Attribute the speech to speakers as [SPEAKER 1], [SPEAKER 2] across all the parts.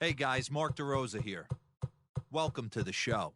[SPEAKER 1] Hey guys, Mark DeRosa here. Welcome to the show.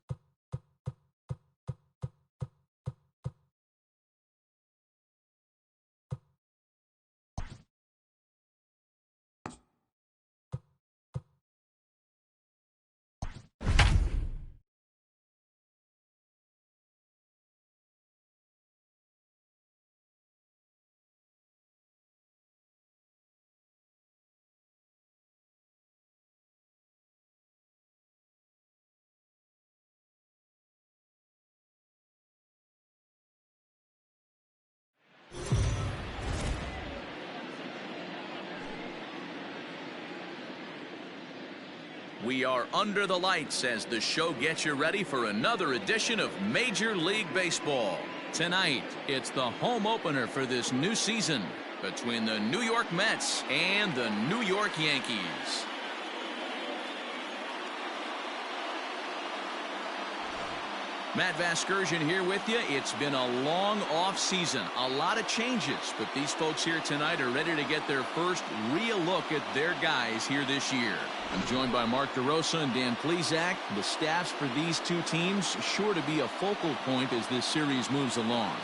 [SPEAKER 2] We are under the lights as the show gets you ready for another edition of Major League Baseball. Tonight, it's the home opener for this new season between the New York Mets and the New York Yankees. Matt Vasgersian here with you. It's been a long off season, a lot of changes, but these folks here tonight are ready to get their first real look at their guys here this year. I'm joined by Mark DeRosa and Dan Plesac. The staffs for these two teams sure to be a focal point as this series moves along.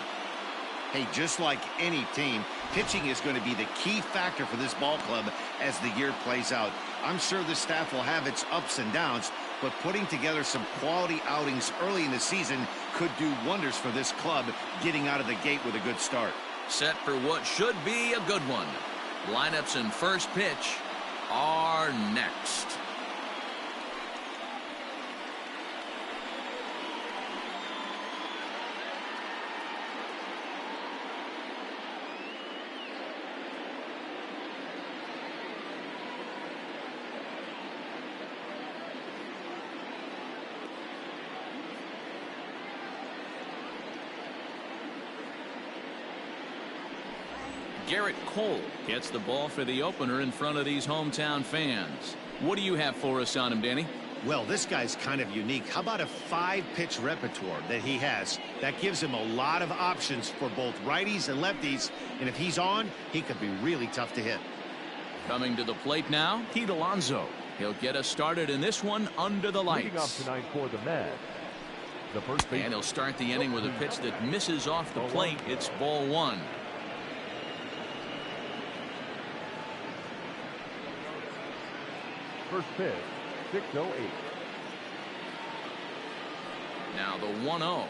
[SPEAKER 3] Hey, just like any team, pitching is going to be the key factor for this ball club as the year plays out. I'm sure the staff will have its ups and downs, but putting together some quality outings early in the season could do wonders for this club getting out of the gate with a good start.
[SPEAKER 2] Set for what should be a good one. Lineups and first pitch are next. Garrett Cole gets the ball for the opener in front of these hometown fans. What do you have for us on him, Danny?
[SPEAKER 3] Well, this guy's kind of unique. How about a 5-pitch repertoire that he has? That gives him a lot of options for both righties and lefties, and if he's on, he could be really tough to hit.
[SPEAKER 2] Coming to the plate now, Pete Alonso. He'll get us started in this one under the lights.
[SPEAKER 4] Leading off tonight for the Mets, the first baseman.
[SPEAKER 2] And he'll start the inning with a pitch that misses off the plate. It's ball one.
[SPEAKER 4] First pitch, 6:08.
[SPEAKER 2] Now the 1-0.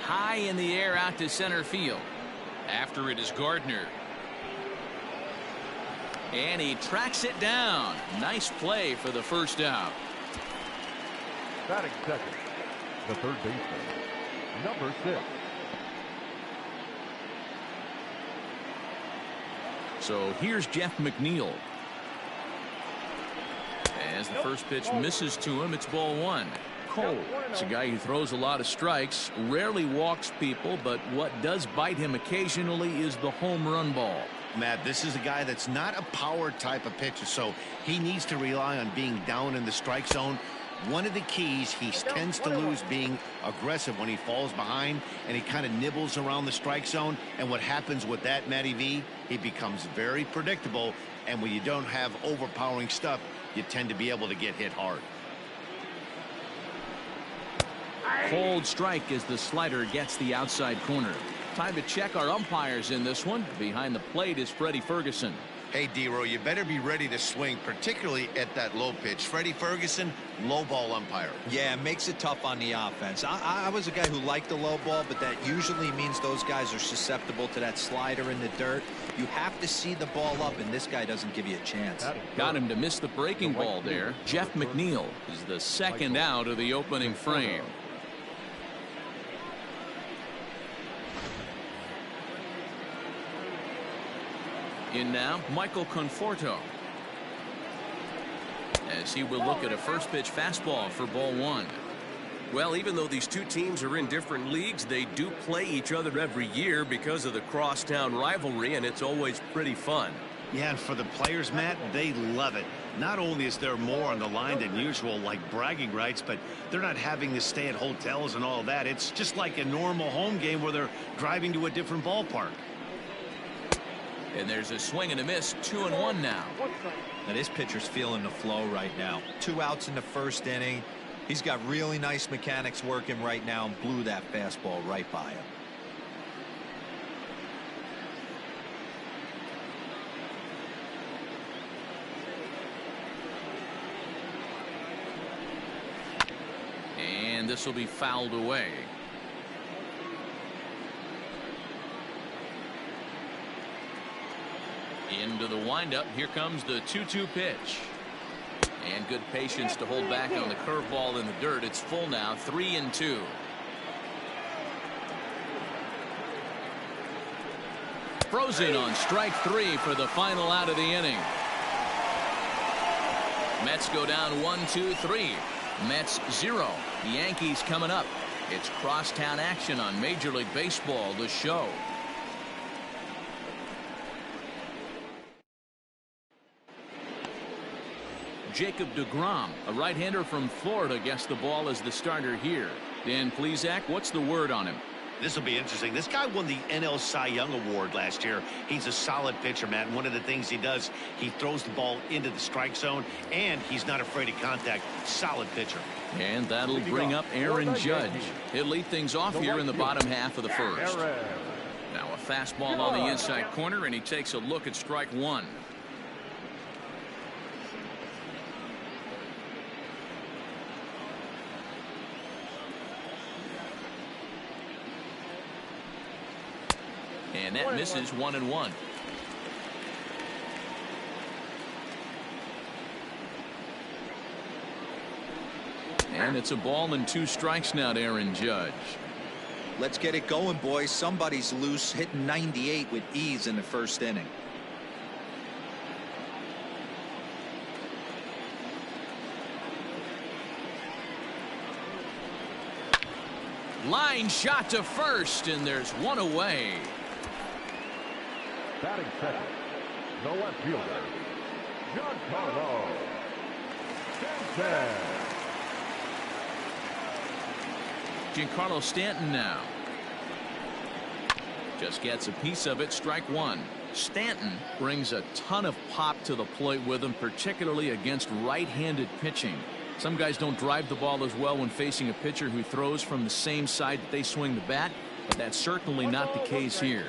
[SPEAKER 2] High in the air out to center field. After it is Gardner. And he tracks it down. Nice play for the first out.
[SPEAKER 4] Batting second, the third baseman, number 6.
[SPEAKER 2] So here's Jeff McNeil. As the first pitch misses to him, it's ball one. Cole, it's a guy who throws a lot of strikes, rarely walks people, but what does bite him occasionally is the home run ball.
[SPEAKER 3] Matt, this is a guy that's not a power type of pitcher, so he needs to rely on being down in the strike zone. One of the keys, he tends to lose being aggressive when he falls behind, and he kind of nibbles around the strike zone. And what happens with that, Matty V, he becomes very predictable, and when you don't have overpowering stuff, you tend to be able to get hit hard.
[SPEAKER 2] Cold strike as the slider gets the outside corner. Time to check our umpires in this one. Behind the plate is Freddie Ferguson.
[SPEAKER 3] Hey, D-Row, you better be ready to swing, particularly at that low pitch. Freddie Ferguson, low ball umpire.
[SPEAKER 1] Yeah, it makes it tough on the offense. I was a guy who liked the low ball, but that usually means those guys are susceptible to that slider in the dirt. You have to see the ball up, and this guy doesn't give you a chance.
[SPEAKER 2] Got him to miss the breaking ball there. Jeff McNeil is the second out of the opening frame. In now, Michael Conforto. As he will look at a first pitch fastball for ball one.
[SPEAKER 5] Well, even though these two teams are in different leagues, they do play each other every year because of the crosstown rivalry, and it's always pretty fun.
[SPEAKER 3] Yeah, and for the players, Matt, they love it. Not only is there more on the line than usual, like bragging rights, but they're not having to stay at hotels and all that. It's just like a normal home game where they're driving to a different ballpark.
[SPEAKER 2] And there's a swing and a miss. 2-1 now.
[SPEAKER 1] Now this pitcher's feeling the flow right now. 2 outs in the first inning. He's got really nice mechanics working right now and blew that fastball right by him.
[SPEAKER 2] And this will be fouled away. Into the windup. Here comes the 2-2 pitch. And good patience to hold back on the curveball in the dirt. It's full now, 3-2. Frozen on strike 3 for the final out of the inning. Mets go down 1-2-3. Mets 0. The Yankees coming up. It's crosstown action on Major League Baseball, the show. Jacob deGrom, a right-hander from Florida, gets the ball as the starter here. Dan Plesac, what's the word on him?
[SPEAKER 3] This will be interesting. This guy won the NL Cy Young Award last year. He's a solid pitcher, Matt. And one of the things he does, he throws the ball into the strike zone, and he's not afraid of contact. Solid pitcher.
[SPEAKER 2] And that'll bring up Aaron Judge. He'll lead things off here in the bottom half of the first. Now a fastball on the inside corner, and he takes a look at strike 1. And that misses 1-1. And it's a ball and 2 strikes now to Aaron Judge.
[SPEAKER 1] Let's get it going, boys. Somebody's loose, hitting 98 with ease in the first inning.
[SPEAKER 2] Line shot to first, and there's one away.
[SPEAKER 4] Batting second, the left fielder, Giancarlo Stanton.
[SPEAKER 2] Giancarlo Stanton now. Just gets a piece of it. Strike 1. Stanton brings a ton of pop to the plate with him, particularly against right-handed pitching. Some guys don't drive the ball as well when facing a pitcher who throws from the same side that they swing the bat, but that's certainly not the case here.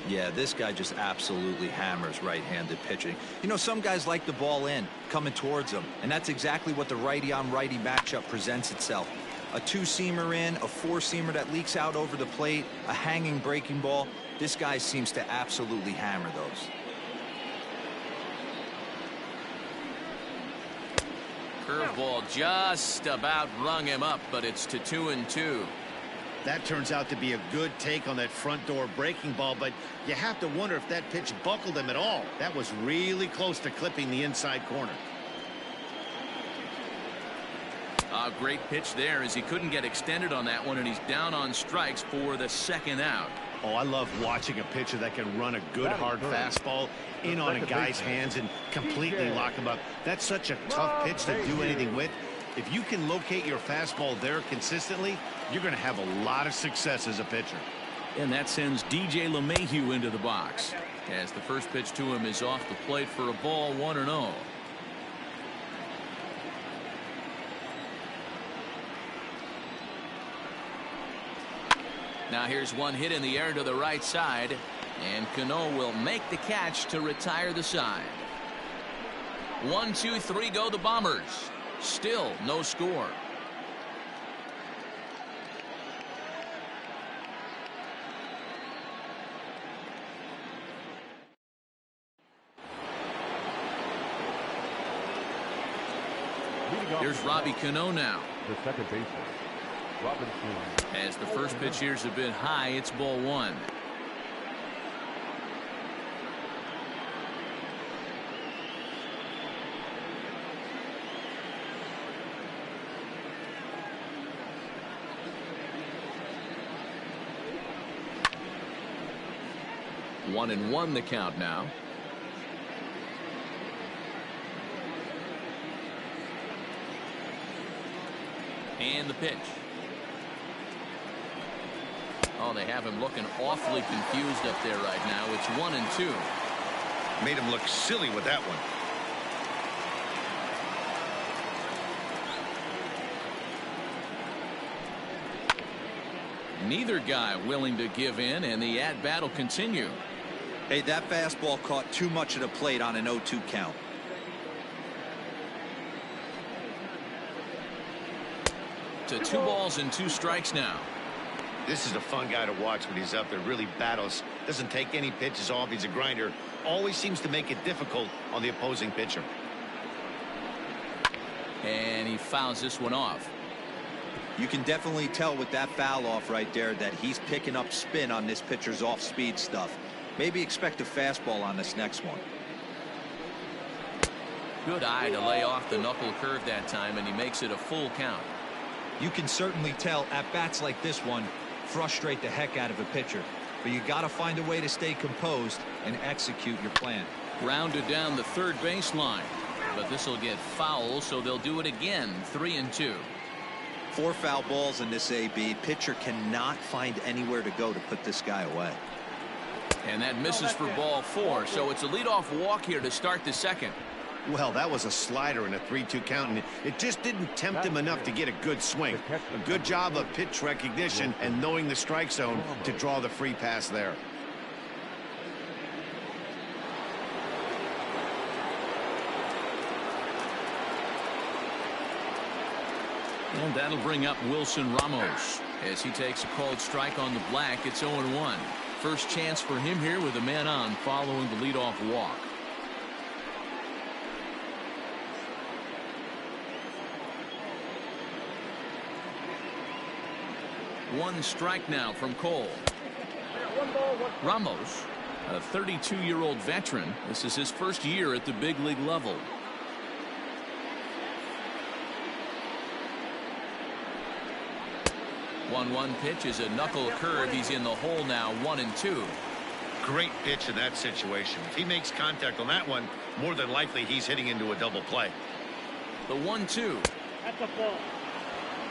[SPEAKER 1] Yeah, this guy just absolutely hammers right-handed pitching. You know, some guys like the ball in, coming towards them, and that's exactly what the righty-on-righty matchup presents itself. A 2-seamer in, a 4-seamer that leaks out over the plate, a hanging breaking ball. This guy seems to absolutely hammer those.
[SPEAKER 2] Curveball just about rung him up, but it's to 2-2.
[SPEAKER 3] That turns out to be a good take on that front door breaking ball, but you have to wonder if that pitch buckled him at all. That was really close to clipping the inside corner.
[SPEAKER 2] A great pitch there as he couldn't get extended on that one, and he's down on strikes for the second out.
[SPEAKER 3] Oh, I love watching a pitcher that can run a good hard fastball in on a guy's hands and completely lock him up. That's such a tough pitch to do anything with. If you can locate your fastball there consistently, you're going to have a lot of success as a pitcher.
[SPEAKER 2] And that sends DJ LeMahieu into the box as the first pitch to him is off the plate for a ball, 1-0. Now here's one hit in the air to the right side, and Cano will make the catch to retire the side. 1, 2, 3 go the Bombers. Still no score. Here's Robbie Cano now.
[SPEAKER 4] The second baseman, Robinson.
[SPEAKER 2] As the first pitch here's a bit high, it's ball 1. One and one the count now. And the pitch. Oh, they have him looking awfully confused up there right now. It's 1 and 2.
[SPEAKER 3] Made him look silly with that one.
[SPEAKER 2] Neither guy willing to give in, and the at-bat will continue.
[SPEAKER 1] Hey, that fastball caught too much of the plate on an 0-2 count.
[SPEAKER 2] To 2 balls and 2 strikes now.
[SPEAKER 3] This is a fun guy to watch when he's up there. Really battles. Doesn't take any pitches off. He's a grinder. Always seems to make it difficult on the opposing pitcher.
[SPEAKER 2] And he fouls this one off.
[SPEAKER 1] You can definitely tell with that foul off right there that he's picking up spin on this pitcher's off-speed stuff. Maybe expect a fastball on this next one.
[SPEAKER 2] Good eye to lay off the knuckle curve that time, and he makes it a full count.
[SPEAKER 1] You can certainly tell at-bats like this one frustrate the heck out of a pitcher. But you got to find a way to stay composed and execute your plan.
[SPEAKER 2] Grounded down the third baseline. But this will get foul, so they'll do it again. 3-2.
[SPEAKER 1] 4 foul balls in this AB. Pitcher cannot find anywhere to go to put this guy away.
[SPEAKER 2] And that misses for ball 4, so it's a leadoff walk here to start the second.
[SPEAKER 3] Well, that was a slider in a 3-2 count, and it just didn't tempt him enough to get a good swing. A good job of pitch recognition and knowing the strike zone to draw the free pass there.
[SPEAKER 2] And that'll bring up Wilson Ramos as he takes a called strike on the black. It's 0-1. First chance for him here with a man on following the leadoff walk. One strike now from Cole. Ramos, a 32-year-old veteran. This is his first year at the big league level. One pitch is a knuckle curve. He's in the hole now. 1-2.
[SPEAKER 3] Great pitch in that situation. If he makes contact on that one, more than likely he's hitting into a double play.
[SPEAKER 2] The 1-2.
[SPEAKER 6] That's a ball.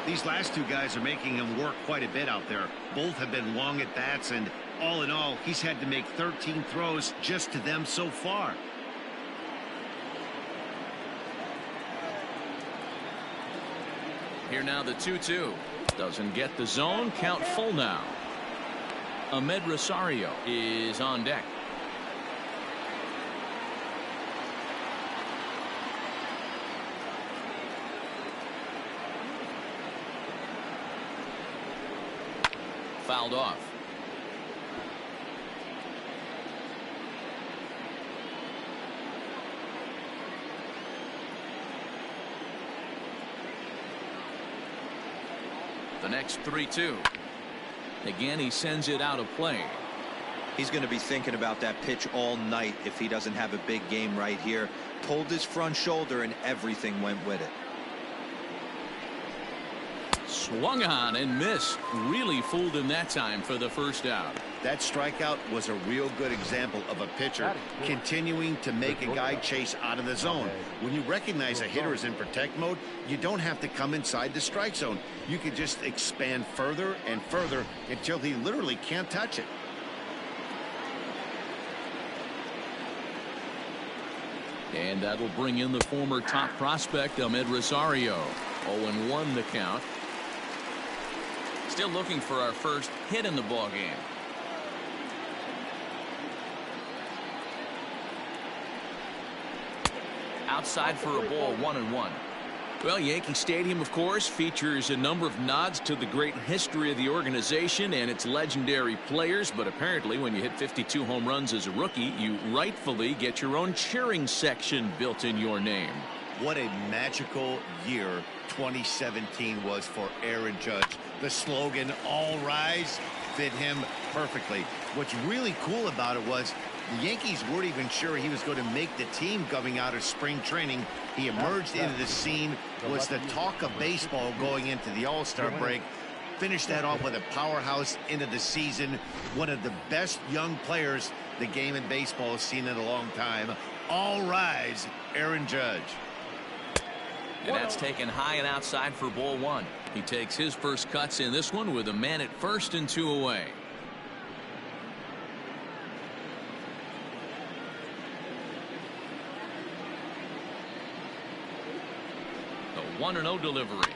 [SPEAKER 3] These last 2 guys are making him work quite a bit out there. Both have been long at bats, and all in all, he's had to make 13 throws just to them so far.
[SPEAKER 2] Here now the 2-2. Doesn't get the zone. Count full now. Ahmed Rosario is on deck. Fouled off. The next 3-2. Again, he sends it out of play.
[SPEAKER 1] He's going to be thinking about that pitch all night if he doesn't have a big game right here. Pulled his front shoulder and everything went with it.
[SPEAKER 2] Swung on and missed. Really fooled him that time for the first out.
[SPEAKER 3] That strikeout was a real good example of a pitcher continuing to make a guy chase out of the zone. When you recognize a hitter is in protect mode, you don't have to come inside the strike zone. You can just expand further and further until he literally can't touch it.
[SPEAKER 2] And that'll bring in the former top prospect, Ahmed Rosario. 0-1 the count. Still looking for our first hit in the ballgame. Outside for a ball. 1-1. Well, Yankee Stadium, of course, features a number of nods to the great history of the organization and its legendary players. But apparently, when you hit 52 home runs as a rookie, you rightfully get your own cheering section built in your name.
[SPEAKER 3] What a magical year 2017 was for Aaron Judge. The slogan, "All Rise," fit him perfectly. What's really cool about it was the Yankees weren't even sure he was going to make the team coming out of spring training. He emerged into the scene, was the talk of baseball going into the All-Star break. Finished that off with a powerhouse into the season. One of the best young players the game in baseball has seen in a long time. All rise, Aaron Judge.
[SPEAKER 2] And that's taken high and outside for ball 1. He takes his first cuts in this one with a man at first and 2 away. 1-0 delivery.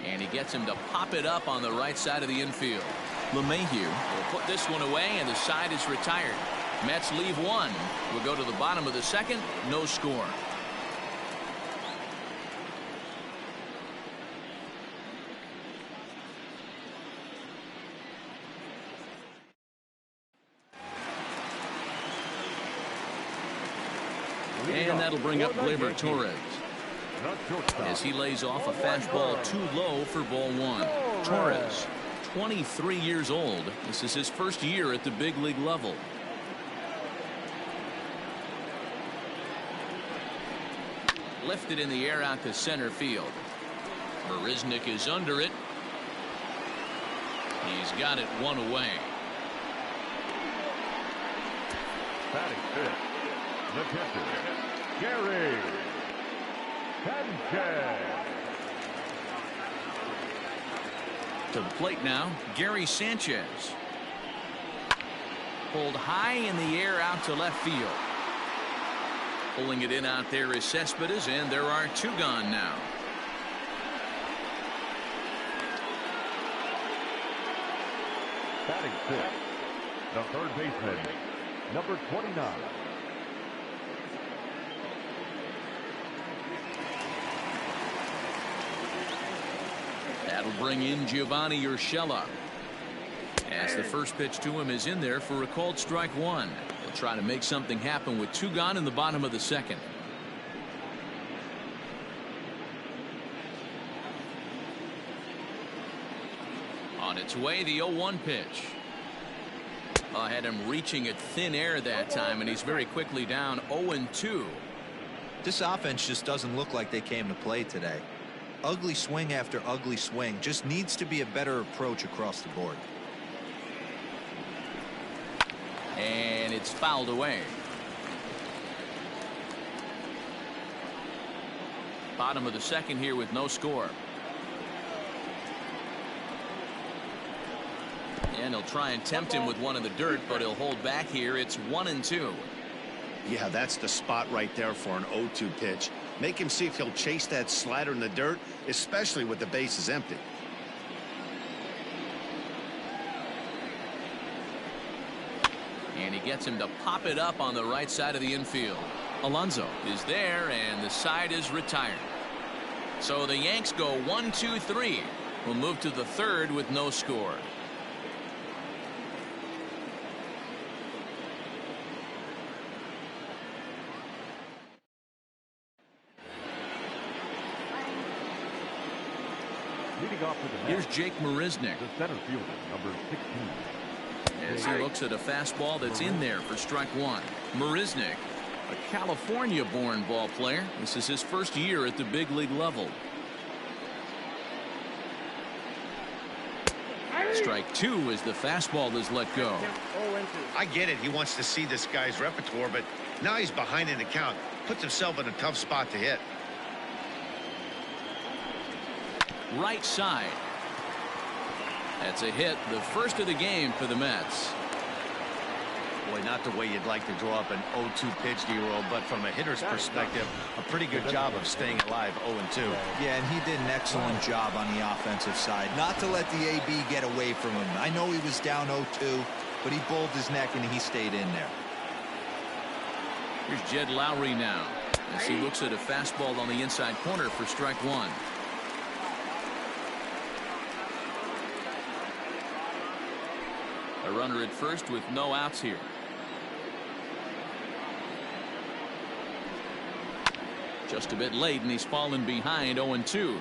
[SPEAKER 2] And he gets him to pop it up on the right side of the infield. LeMahieu will put this one away, and the side is retired. Mets leave one. We'll go to the bottom of the second. No score. And that'll bring up Gleyber Torres as he lays off a fastball too low for ball one. Torres, 23 years old. This is his first year at the big league level. Lifted in the air out to center field. Marisnick is under it. He's got it one away.
[SPEAKER 4] Batting fifth, the catcher, Gary Sanchez.
[SPEAKER 2] To the plate now, Gary Sanchez. Pulled high in the air out to left field. Pulling it in out there is Cespedes, and there are two gone now.
[SPEAKER 4] Batting fifth, the third baseman, number 29.
[SPEAKER 2] That'll bring in Giovanni Urshela, as the first pitch to him is in there for a called strike one. He'll try to make something happen with two gone in the bottom of the second. On its way, the 0-1 pitch. I had him reaching at thin air that time, and he's very quickly down 0-2.
[SPEAKER 1] This offense just doesn't look like they came to play today. Ugly swing after ugly swing. Just needs to be a better approach across the board.
[SPEAKER 2] And it's fouled away. Bottom of the second here with no score. And he'll try and tempt him with one in the dirt, but he'll hold back here. It's 1-2.
[SPEAKER 3] Yeah, that's the spot right there for an 0-2 pitch. Make him see if he'll chase that slider in the dirt, especially with the bases empty.
[SPEAKER 2] And he gets him to pop it up on the right side of the infield. Alonso is there, and the side is retired. So the Yanks go 1-2-3. We'll move to the third with no score.
[SPEAKER 4] Leading off with the
[SPEAKER 2] Here's Jake Marisnick,
[SPEAKER 4] the center fielder, number 16.
[SPEAKER 2] as he looks at a fastball that's in there for strike one. Marisnick, a California-born ball player. This is his first year at the big league level. Strike two as the fastball is let go.
[SPEAKER 3] I get it. He wants to see this guy's repertoire, but now he's behind in the count. Puts himself in a tough spot to hit.
[SPEAKER 2] Right side. That's a hit, the first of the game for the Mets.
[SPEAKER 3] Boy, not the way you'd like to draw up an 0-2 pitch, D-roll, but from a hitter's perspective, a pretty good job of staying alive 0-2.
[SPEAKER 1] Yeah, and he did an excellent job on the offensive side. Not to let the AB get away from him. I know he was down 0-2, but he bowled his neck and he stayed in there.
[SPEAKER 2] Here's Jed Lowry now, as he looks at a fastball on the inside corner for strike one. A runner at first with no outs here. Just a bit late, and he's fallen behind 0-2.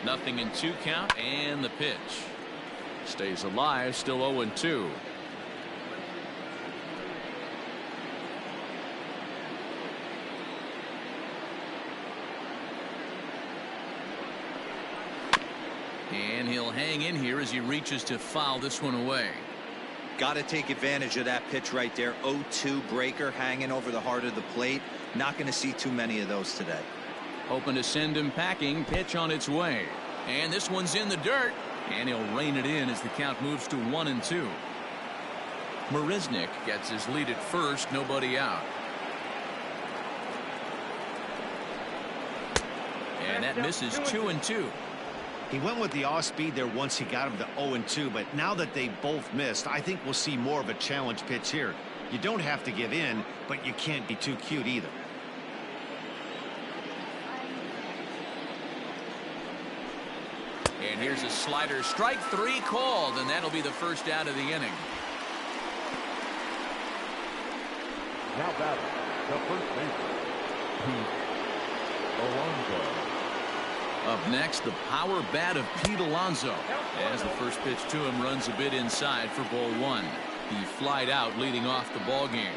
[SPEAKER 2] Nothing in two count, and the pitch stays alive, still 0-2. And he'll hang in here as he reaches to foul this one away.
[SPEAKER 1] Got to take advantage of that pitch right there. 0-2 breaker hanging over the heart of the plate. Not going to see too many of those today.
[SPEAKER 2] Open to send him packing. Pitch on its way. And this one's in the dirt. And he'll rein it in as the count moves to 1-2. Marisnick gets his lead at first, nobody out. And that misses 2-2.
[SPEAKER 3] He went with the off speed there once he got him to 0-2, but now that they both missed, I think we'll see more of a challenge pitch here. You don't have to give in, but you can't be too cute either.
[SPEAKER 2] And here's a slider, strike 3 called, and that'll be the first out of the inning.
[SPEAKER 4] Now batting, the first baseman, Pete Alonso.
[SPEAKER 2] Up next, the power bat of Pete Alonso. As the first pitch to him runs a bit inside for ball 1. He flied out leading off the ball game.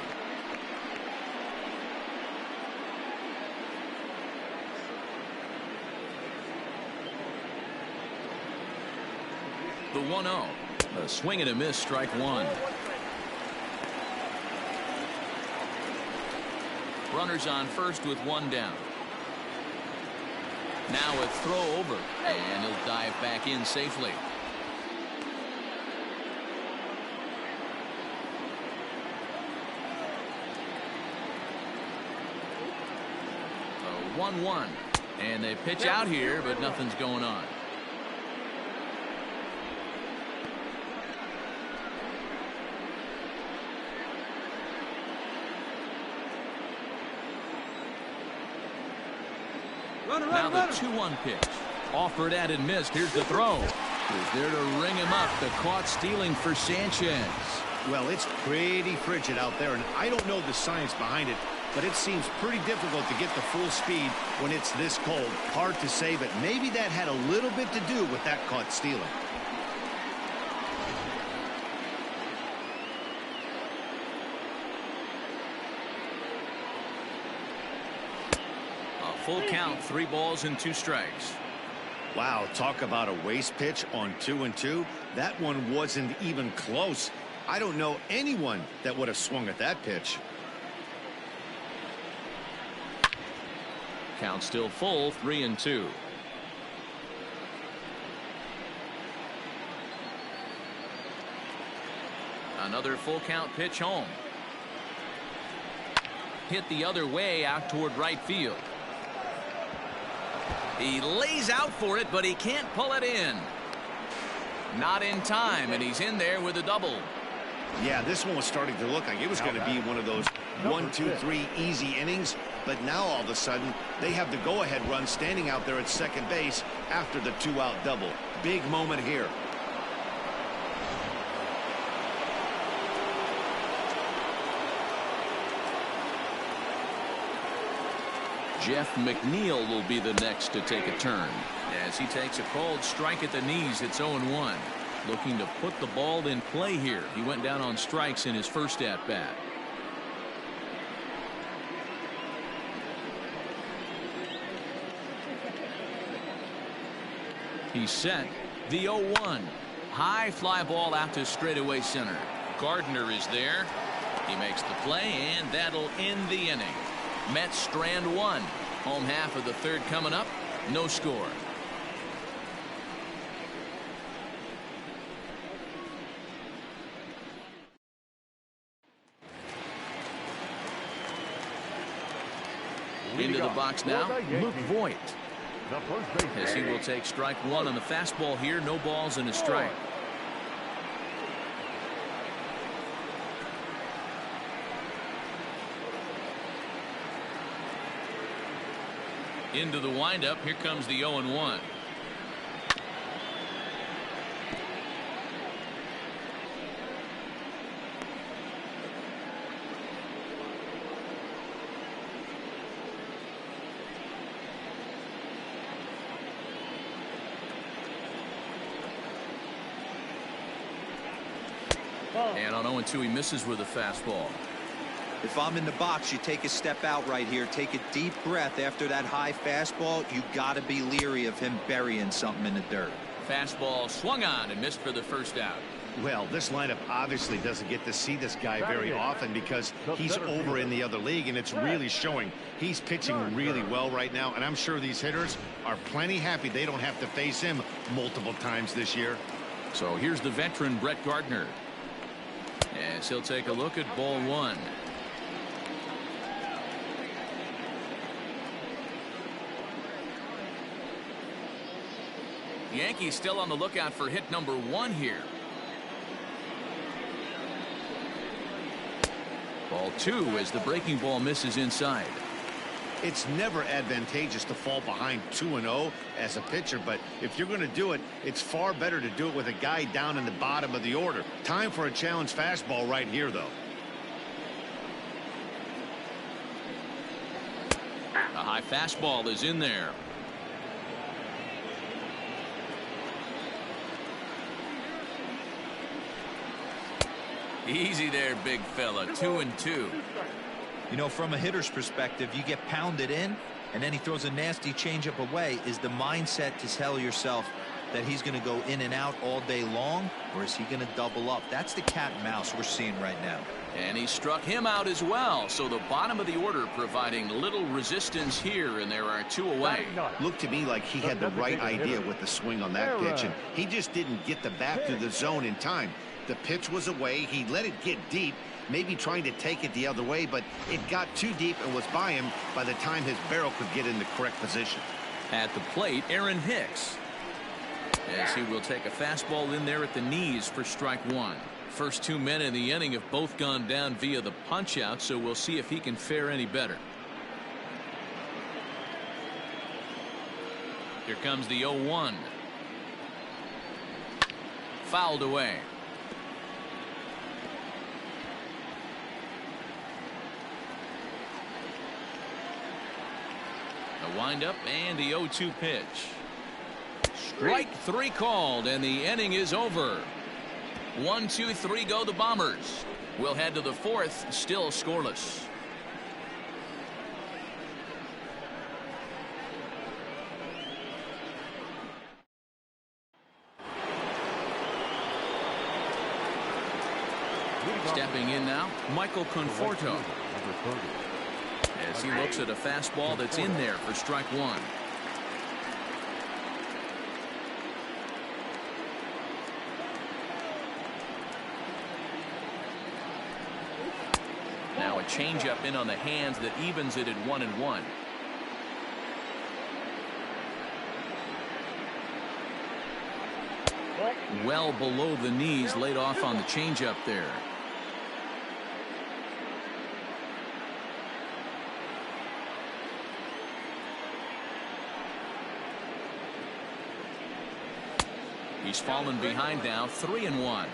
[SPEAKER 2] The 1-0. A swing and a miss, strike 1. Runners on first with 1 down. Now a throw over, and he'll dive back in safely. A 1-1, and they pitch out here, but nothing's going on. Now the 2-1 pitch. Offered at and missed. Here's the throw. Is there to ring him up. The caught stealing for Sanchez.
[SPEAKER 3] Well, it's pretty frigid out there, and I don't know the science behind it, but it seems pretty difficult to get the full speed when it's this cold. Hard to say, but maybe that had a little bit to do with that caught stealing.
[SPEAKER 2] Full count, 3 balls and 2 strikes.
[SPEAKER 3] Wow, talk about a waste pitch on 2-2. That one wasn't even close. I don't know anyone that would have swung at that pitch.
[SPEAKER 2] Count still full, 3-2. Another full count pitch home. Hit the other way out toward right field. He lays out for it, but he can't pull it in. Not in time, and he's in there with a double.
[SPEAKER 3] Yeah, this one was starting to look like it was going to be one of those 1, 2, 3 easy innings, but now all of a sudden they have the go-ahead run standing out there at second base after the 2-out double. Big moment here.
[SPEAKER 2] Jeff McNeil will be the next to take a turn. As he takes a called strike at the knees, it's 0-1. Looking to put the ball in play here. He went down on strikes in his first at-bat. He's set. The 0-1. High fly ball out to straightaway center. Gardner is there. He makes the play, and that'll end the inning. Mets strand 1. Home half of the third coming up. No score. Into the box now, Luke Voigt. As he will take strike 1 on the fastball here. No balls and a strike. Into the windup. Here comes the 0-1. And on 0-2, he misses with a fastball.
[SPEAKER 1] If I'm in the box, you take a step out right here. Take a deep breath after that high fastball. You got to be leery of him burying something in the dirt.
[SPEAKER 2] Fastball swung on and missed for the first out.
[SPEAKER 3] Well, this lineup obviously doesn't get to see this guy very often because he's over in the other league, and it's really showing. He's pitching really well right now, and I'm sure these hitters are plenty happy they don't have to face him multiple times this year.
[SPEAKER 2] So here's the veteran Brett Gardner, as he'll take a look at ball one. Yankees still on the lookout for hit number one here. Ball two as the breaking ball misses inside.
[SPEAKER 3] It's never advantageous to fall behind 2-0 as a pitcher, but if you're going to do it, it's far better to do it with a guy down in the bottom of the order. Time for a challenge fastball right here, though.
[SPEAKER 2] A high fastball is in there. Easy there, big fella. 2-2.
[SPEAKER 1] You know, from a hitter's perspective, you get pounded in, and then he throws a nasty changeup away. Is the mindset to tell yourself that he's going to go in and out all day long, or is he going to double up? That's the cat and mouse we're seeing right now.
[SPEAKER 2] And he struck him out as well. So the bottom of the order providing little resistance here, and there are two away.
[SPEAKER 3] Looked to me like he had the right idea with the swing on that pitch, and he just didn't get the bat through the zone in time. The pitch was away. He let it get deep, maybe trying to take it the other way, but it got too deep and was by him by the time his barrel could get in the correct position.
[SPEAKER 2] At the plate, Aaron Hicks, as he will take a fastball in there at the knees for strike one. First 2 men in the inning have both gone down via the punch out, so we'll see if he can fare any better. Here comes the 0-1. Fouled away. A windup and the 0-2 pitch. Strike three called, and the inning is over. 1, 2, 3 go the Bombers. We'll head to the fourth, still scoreless. Stepping in now, Michael Conforto, as he looks at a fastball that's in there for strike one. Now a changeup in on the hands that evens it at 1-1. Well below the knees, laid off on the changeup there. He's fallen behind now, 3-1.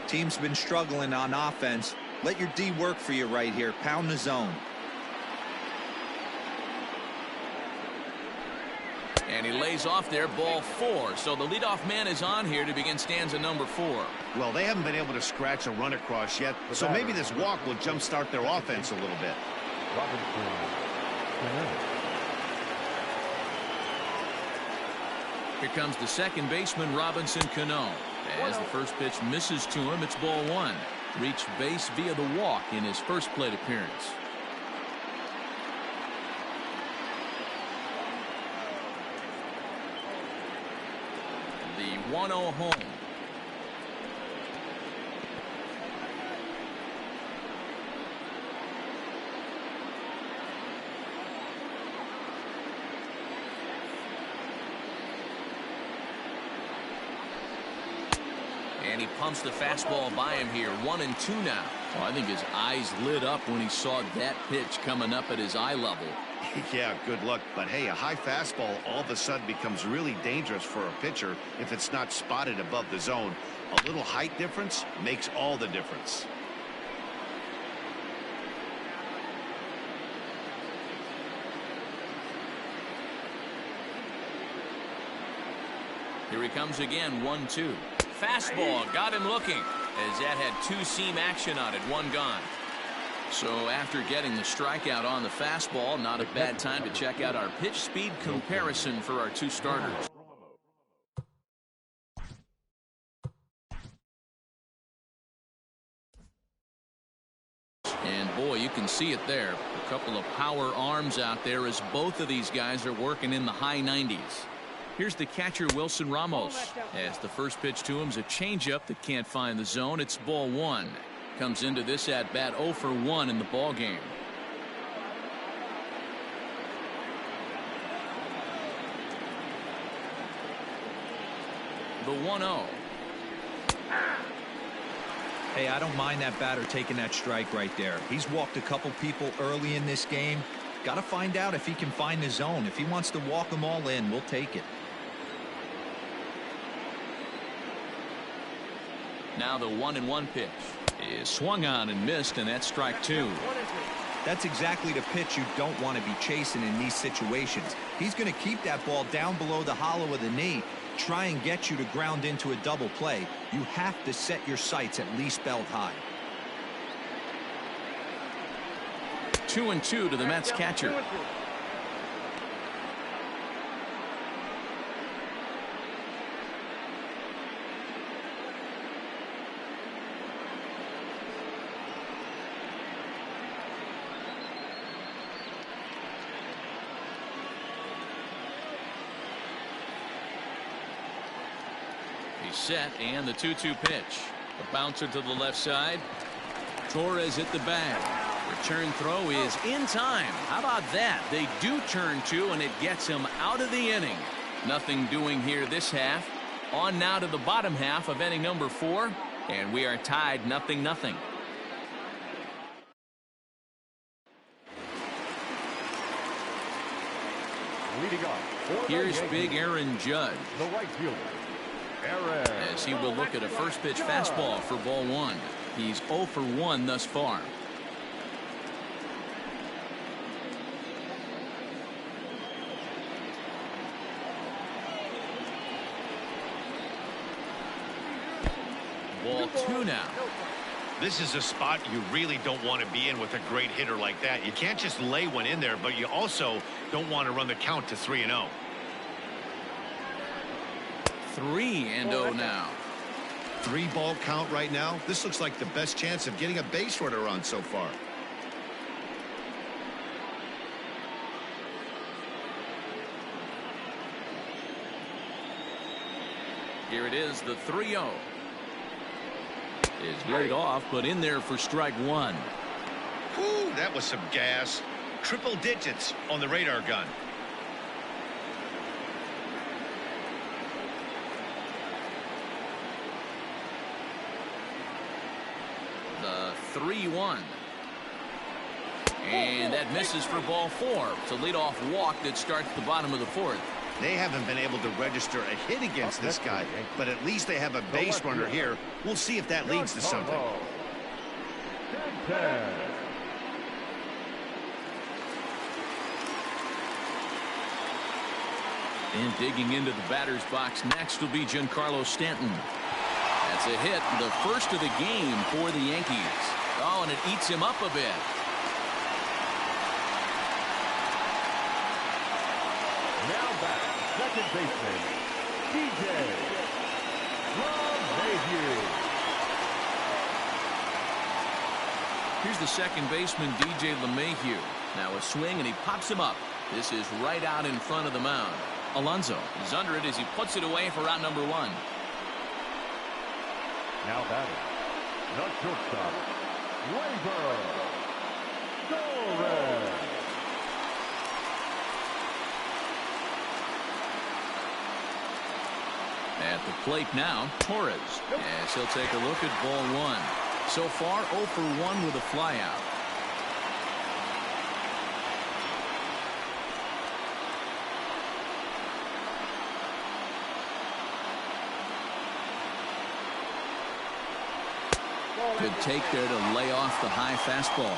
[SPEAKER 1] Team's been struggling on offense. Let your D work for you right here. Pound the zone.
[SPEAKER 2] And he lays off there, ball 4. So the leadoff man is on here to begin stanza number 4.
[SPEAKER 3] Well, they haven't been able to scratch a run across yet, so maybe this walk will jumpstart their offense a little bit.
[SPEAKER 2] Here comes the second baseman, Robinson Cano. As the first pitch misses to him, it's ball 1. Reached base via the walk in his first plate appearance. The 1-0 home. And he pumps the fastball by him here. 1-2 now. Well, I think his eyes lit up when he saw that pitch coming up at his eye level.
[SPEAKER 3] Yeah, good luck. But hey, a high fastball all of a sudden becomes really dangerous for a pitcher if it's not spotted above the zone. A little height difference makes all the difference.
[SPEAKER 2] Here he comes again, 1-2. Fastball got him looking, as that had two-seam action on it, one gone. So after getting the strikeout on the fastball, not a bad time to check out our pitch speed comparison for our two starters. can see it there. A couple of power arms out there as both of these guys are working in the high 90s. Here's the catcher, Wilson Ramos, as the first pitch to him is a changeup that can't find the zone. It's ball one. Comes into this at bat 0 for 1 in the ball game. The 1-0.
[SPEAKER 1] Hey, I don't mind that batter taking that strike right there. He's walked a couple people early in this game. Got to find out if he can find the zone. If he wants to walk them all in, we'll take it.
[SPEAKER 2] Now the 1-1 pitch is swung on and missed, and that's strike 2.
[SPEAKER 1] That's exactly the pitch you don't want to be chasing in these situations. He's going to keep that ball down below the hollow of the knee, try and get you to ground into a double play. You have to set your sights at least belt high.
[SPEAKER 2] 2-2 to the Mets catcher. Set, and the 2-2 pitch. A bouncer to the left side. Torres at the bag. Return throw is in time. How about that? They do turn 2, and it gets him out of the inning. Nothing doing here this half. On now to the bottom half of inning number 4, and we are tied 0-0.
[SPEAKER 4] Leading off.
[SPEAKER 2] Here's big Aaron Judge.
[SPEAKER 4] The right fielder,
[SPEAKER 2] As he will look at a first pitch fastball for ball 1. He's 0 for 1 thus far. Ball 2 now.
[SPEAKER 3] This is a spot you really don't want to be in with a great hitter like that. You can't just lay one in there, but you also don't want to run the count to 3-0.
[SPEAKER 2] 3-0 now.
[SPEAKER 3] 3-ball count right now. This looks like the best chance of getting a base runner on so far.
[SPEAKER 2] Here it is, the 3-0. Is laid off, but in there for strike 1.
[SPEAKER 3] Whew, that was some gas. Triple digits on the radar gun.
[SPEAKER 2] The 3-1. And that misses for ball 4. It's a leadoff walk that starts the bottom of the 4th.
[SPEAKER 3] They haven't been able to register a hit against this guy, but at least they have a base runner here. We'll see if that leads to something.
[SPEAKER 2] And digging into the batter's box next will be Giancarlo Stanton. That's a hit, the first of the game for the Yankees. Oh, and it eats him up a bit.
[SPEAKER 4] Now back, second baseman, DJ LeMahieu.
[SPEAKER 2] Here's the second baseman, DJ LeMahieu. Now a swing, and he pops him up. This is right out in front of the mound. Alonso is under it as he puts it away for out number 1.
[SPEAKER 4] Now batting, the shortstop, Torres.
[SPEAKER 2] At the plate now, Torres, as he'll take a look at ball 1. So far, 0 for 1 with a flyout. Good take there to lay off the high fastball.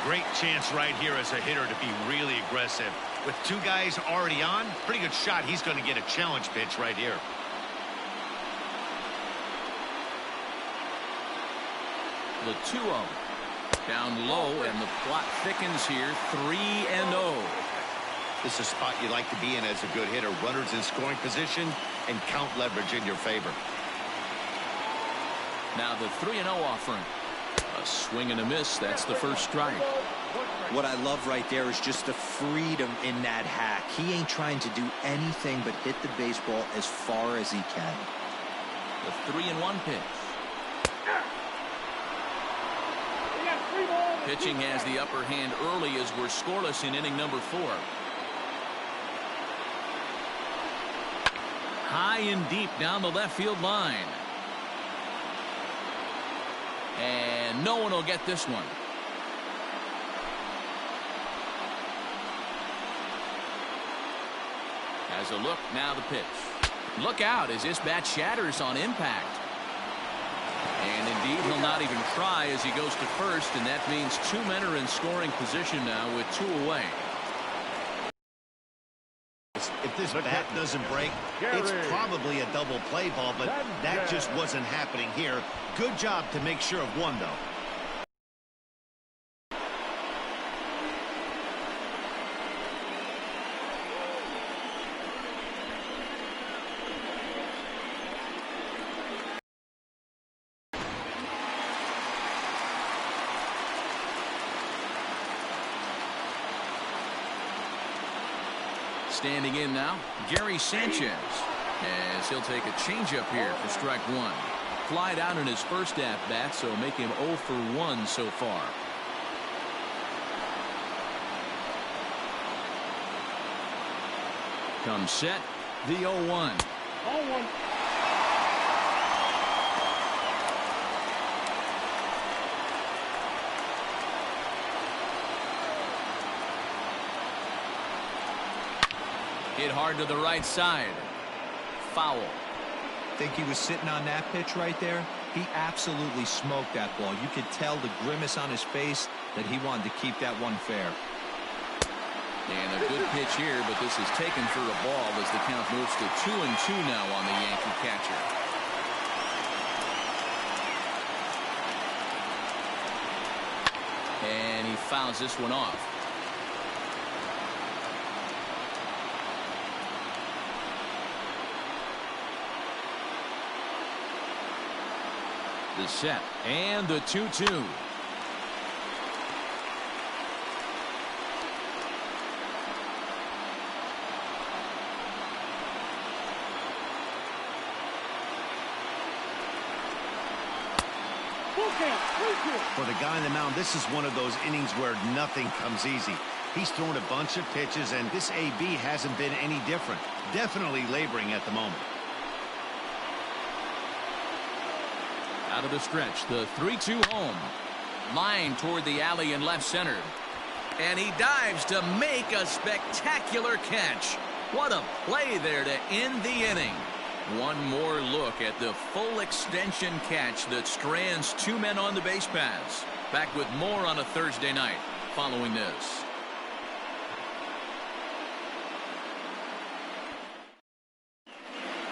[SPEAKER 3] Great chance right here as a hitter to be really aggressive. With 2 guys already on, pretty good shot. He's going to get a challenge pitch right here.
[SPEAKER 2] The 2-0. Down low, and the plot thickens here. 3-0.
[SPEAKER 3] This is a spot you like to be in as a good hitter. Runners in scoring position and count leverage in your favor.
[SPEAKER 2] Now the 3-0 offering. A A swing and a miss. That's the first strike.
[SPEAKER 1] What I love right there is just the freedom in that hack. He ain't trying to do anything but hit the baseball as far as he can.
[SPEAKER 2] The 3-1 pitch. Pitching has the upper hand early as we're scoreless in inning number 4. High and deep down the left field line. And no one will get this one. Has a look, now the pitch. Look out as this bat shatters on impact. And indeed, he'll not even try as he goes to first, and that means 2 men are in scoring position now with 2 away.
[SPEAKER 3] If this bat doesn't break, it's probably a double play ball, but that just wasn't happening here. Good job to make sure of one, though.
[SPEAKER 2] Standing in now, Gary Sanchez, as he'll take a changeup here for strike 1. Flied out in his first at-bat, so make him 0 for 1 so far. Comes set, the 0-1.
[SPEAKER 4] 0-1.
[SPEAKER 2] Hit hard to the right side. Foul.
[SPEAKER 1] Think he was sitting on that pitch right there? He absolutely smoked that ball. You could tell the grimace on his face that he wanted to keep that one fair.
[SPEAKER 2] And a good pitch here, but this is taken for a ball as the count moves to 2-2 now on the Yankee catcher. And he fouls this one off. The set and the 2-2.
[SPEAKER 3] For the guy on the mound, this is one of those innings where nothing comes easy. He's thrown a bunch of pitches, and this AB hasn't been any different. Definitely laboring at the moment.
[SPEAKER 2] Out of the stretch, the 3-2 home. Line toward the alley in left center. And he dives to make a spectacular catch. What a play there to end the inning. One more look at the full extension catch that strands 2 men on the base paths. Back with more on a Thursday night following this.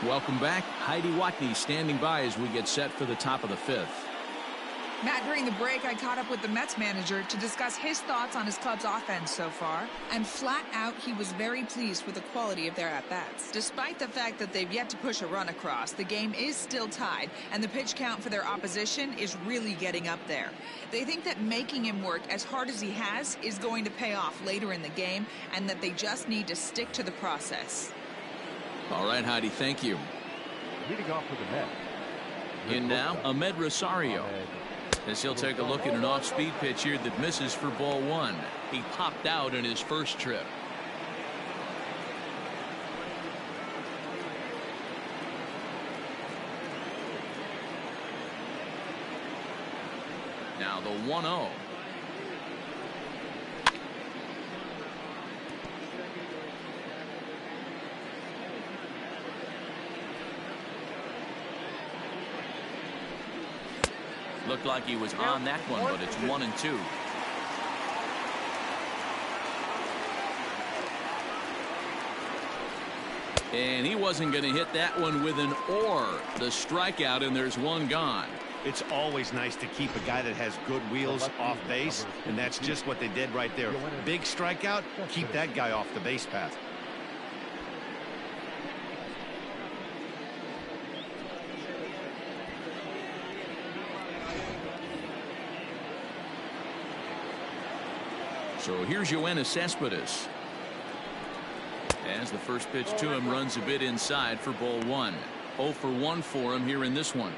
[SPEAKER 2] Welcome back. Heidi Watney standing by as we get set for the top of the 5th.
[SPEAKER 6] Matt, during the break, I caught up with the Mets manager to discuss his thoughts on his club's offense so far. And flat out, he was very pleased with the quality of their at-bats. Despite the fact that they've yet to push a run across, the game is still tied, and the pitch count for their opposition is really getting up there. They think that making him work as hard as he has is going to pay off later in the game, and that they just need to stick to the process.
[SPEAKER 2] All right, Heidi, thank you.
[SPEAKER 4] Leading off for the Mets.
[SPEAKER 2] In now, Ahmed Rosario. As he'll take a look at an off-speed pitch here that misses for ball 1. He popped out in his first trip. Now the 1-0. Looked like he was on that one, but it's 1-2. And he wasn't going to hit that one with an or. The strikeout, and there's one gone.
[SPEAKER 3] It's always nice to keep a guy that has good wheels off base, and that's just what they did right there. Big strikeout, keep that guy off the base path.
[SPEAKER 2] So here's Yoenis Cespedes. As the first pitch to him runs a bit inside for ball 1. 0 for 1 for him here in this one.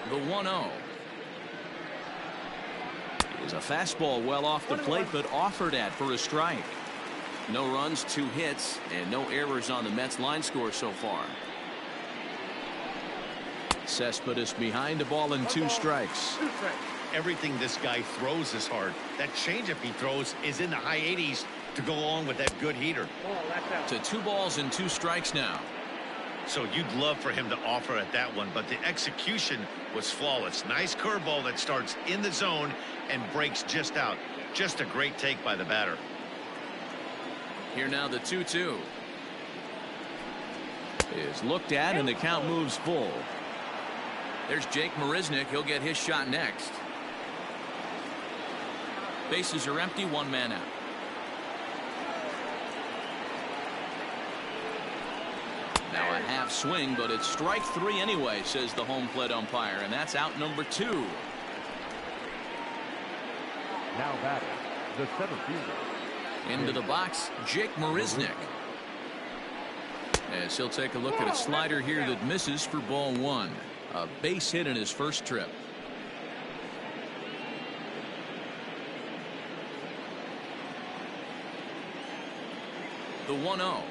[SPEAKER 2] The 1-0 is a fastball well off the plate, but offered at for a strike.
[SPEAKER 5] No runs, 2 hits, and no errors on the Mets line score so far.
[SPEAKER 2] Cespedes behind the ball and 2 strikes.
[SPEAKER 3] Everything this guy throws is hard. That changeup he throws is in the high 80s to go along with that good heater.
[SPEAKER 2] To 2 balls and 2 strikes now.
[SPEAKER 3] So you'd love for him to offer at that one, but the execution was flawless. Nice curveball that starts in the zone and breaks just out. Just a great take by the batter.
[SPEAKER 2] Here now the 2-2 is looked at, and the count moves full. There's Jake Marisnick. He'll get his shot next. Bases are empty, 1 man out. Now a half swing, but it's strike 3 anyway, says the home plate umpire, and that's out number 2.
[SPEAKER 4] Now batting, the center fielder.
[SPEAKER 2] Into the box, Jake Marisnick. As he'll take a look at a slider here that misses for ball 1. A base hit in his first trip. The 1-0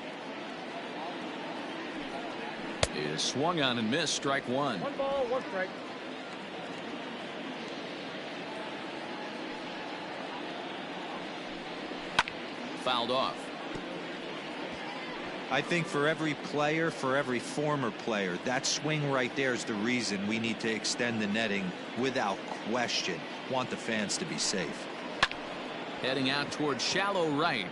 [SPEAKER 2] is swung on and missed, strike 1.
[SPEAKER 7] 1 ball, 1 strike.
[SPEAKER 2] Fouled off.
[SPEAKER 1] I think for every player, for every former player, that swing right there is the reason we need to extend the netting without question. Want the fans to be safe.
[SPEAKER 2] Heading out towards shallow right.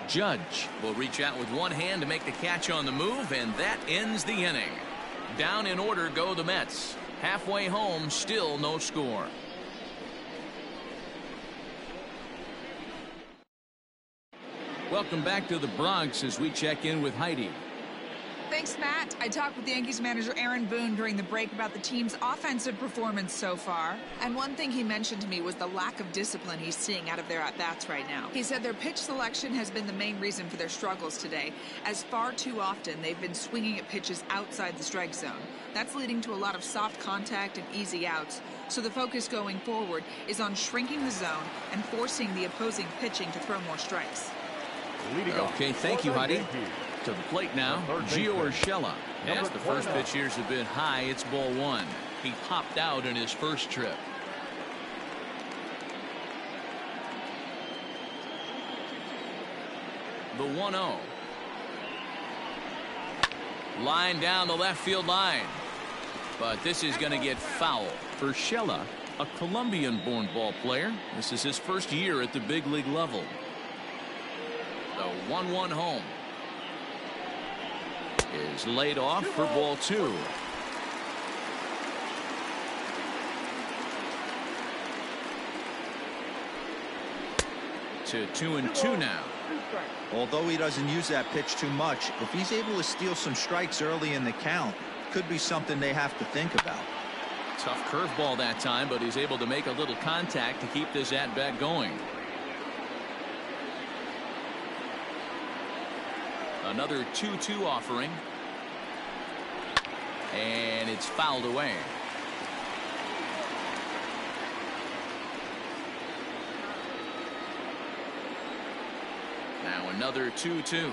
[SPEAKER 2] Judge will reach out with 1 hand to make the catch on the move, and that ends the inning. Down in order go the Mets. Halfway home, still no score. Welcome back to the Bronx as we check in with Heidi.
[SPEAKER 6] Thanks, Matt. I talked with Yankees manager Aaron Boone during the break about the team's offensive performance so far. And one thing he mentioned to me was the lack of discipline he's seeing out of their at-bats right now. He said their pitch selection has been the main reason for their struggles today, as far too often they've been swinging at pitches outside the strike zone. That's leading to a lot of soft contact and easy outs. So the focus going forward is on shrinking the zone and forcing the opposing pitching to throw more strikes.
[SPEAKER 2] Okay, thank you, Heidi. To the plate now, Gio Urshela. As the first pitch here's a bit high, it's ball 1. He popped out in his first trip. The 1-0. Line down the left field line. But this is going to get foul. Urshela, a Colombian-born ball player. This is his first year at the big league level. The 1-1 home is laid off for ball 2. To 2-2 now.
[SPEAKER 1] Although he doesn't use that pitch too much, if he's able to steal some strikes early in the count, could be something they have to think about.
[SPEAKER 2] Tough curveball that time, but he's able to make a little contact to keep this at-bat going. Another 2-2 offering. And it's fouled away. Now another 2-2.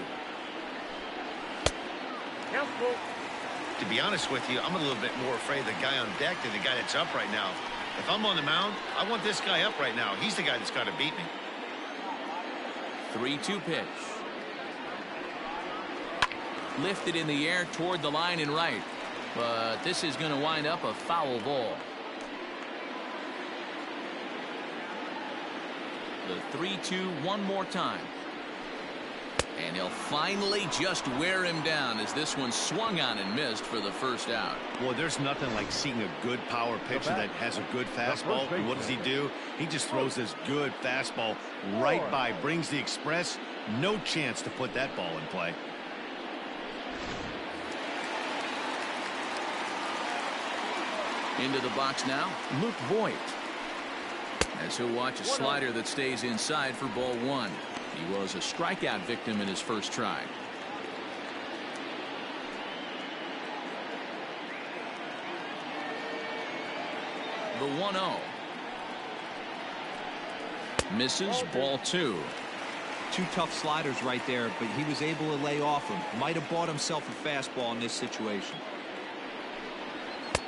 [SPEAKER 3] To be honest with you, I'm a little bit more afraid of the guy on deck than the guy that's up right now. If I'm on the mound, I want this guy up right now. He's the guy that's got to beat me.
[SPEAKER 2] 3-2 pitch. Lifted in the air toward the line and right. But this is going to wind up a foul ball. The 3-2 one more time. And he'll finally just wear him down as this one swung on and missed for the first out.
[SPEAKER 3] Well, there's nothing like seeing a good power pitcher that has a good fastball. And what does he do? He just throws this good fastball right by, brings the express. No chance to put that ball in play.
[SPEAKER 2] Into the box now, Luke Voigt. As he'll watch a slider that stays inside for ball one. He was a strikeout victim in his first try. The 1-0. Misses, ball two.
[SPEAKER 1] Two tough sliders right there, but he was able to lay off them. Might have bought himself a fastball in this situation.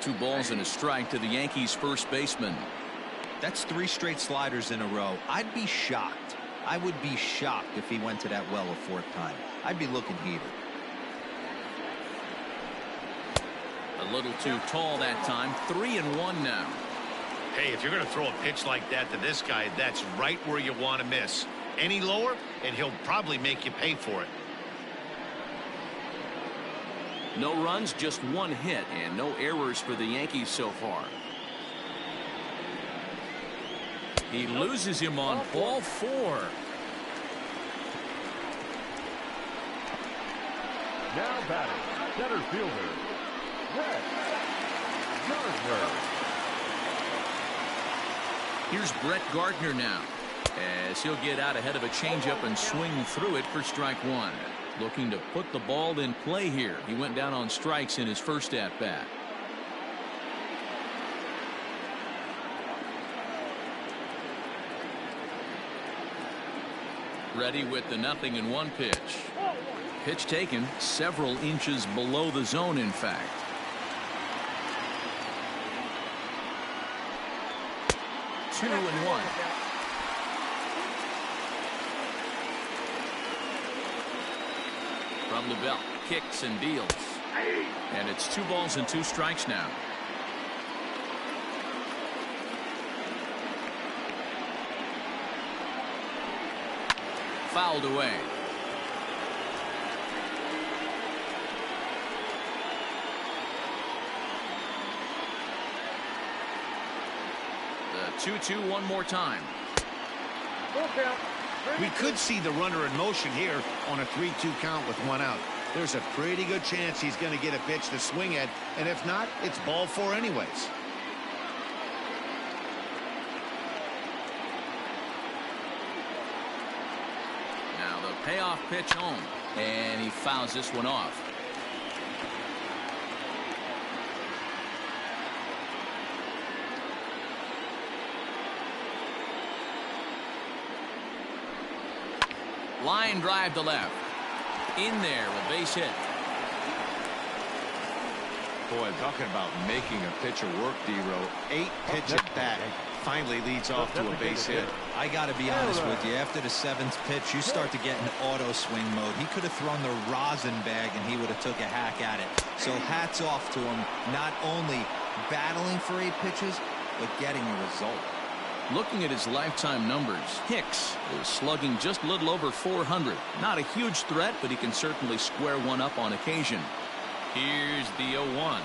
[SPEAKER 2] 2 balls and a strike to the Yankees first baseman.
[SPEAKER 1] That's 3 straight sliders in a row. I'd be shocked. I would be shocked if he went to that well a 4th time. I'd be looking heated.
[SPEAKER 2] A little too tall that time. 3-1 now.
[SPEAKER 3] Hey, if you're going to throw a pitch like that to this guy, that's right where you want to miss. Any lower, and he'll probably make you pay for it.
[SPEAKER 2] No runs, just 1 hit, and no errors for the Yankees so far. He loses him on ball 4.
[SPEAKER 4] Now batting, center fielder, Brett Gardner.
[SPEAKER 2] Here's Brett Gardner now, as he'll get out ahead of a changeup and swing through it for strike 1. Looking to put the ball in play here. He went down on strikes in his first at bat. Ready with the 0-1 pitch. Pitch taken several inches below the zone, in fact. Two and one. From the belt, kicks and deals. And it's 2 balls and 2 strikes now. Fouled away. The 2-2 one more time.
[SPEAKER 3] We could see the runner in motion here on a 3-2 count with 1 out. There's a pretty good chance he's going to get a pitch to swing at, and if not, it's ball 4 anyways.
[SPEAKER 2] Now the payoff pitch home, and he fouls this one off. Line drive to left. In there, a base hit.
[SPEAKER 1] Boy, talking about making a pitcher work, D-Row. 8 pitch at bat. Finally leads off to a base hit. I got to be honest with you. After the 7th pitch, you start to get in auto swing mode. He could have thrown the rosin bag and he would have took a hack at it. So hats off to him. Not only battling for 8 pitches, but getting a result.
[SPEAKER 2] Looking at his lifetime numbers, Hicks is slugging just a little over 400. Not a huge threat, but he can certainly square one up on occasion. Here's the 0-1.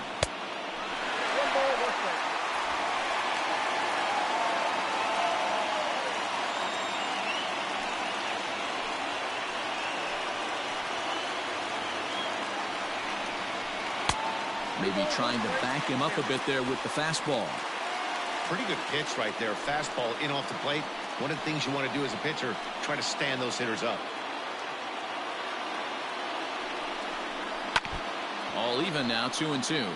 [SPEAKER 2] Maybe trying to back him up a bit there with the fastball.
[SPEAKER 3] Pretty good pitch right there. Fastball in off the plate. One of the things you want to do as a pitcher, try to stand those hitters up.
[SPEAKER 2] All even now, 2-2.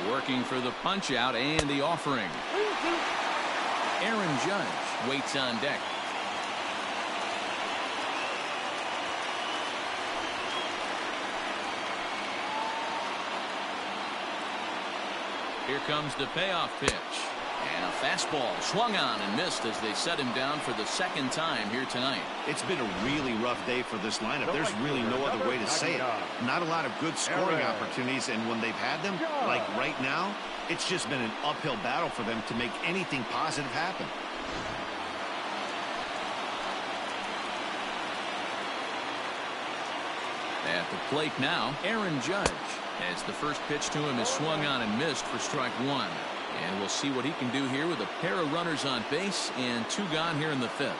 [SPEAKER 2] Working for the punch out and the offering. Aaron Judge waits on deck. Here comes the payoff pitch. And a fastball swung on and missed as they set him down for the 2nd time here tonight.
[SPEAKER 3] It's been a really rough day for this lineup. There's really no other way to say it. Not a lot of good scoring opportunities, and when they've had them, like right now, it's just been an uphill battle for them to make anything positive happen.
[SPEAKER 2] At the plate now, Aaron Judge, as the first pitch to him is swung on and missed for strike 1. And we'll see what he can do here with a pair of runners on base and 2 gone here in the 5th.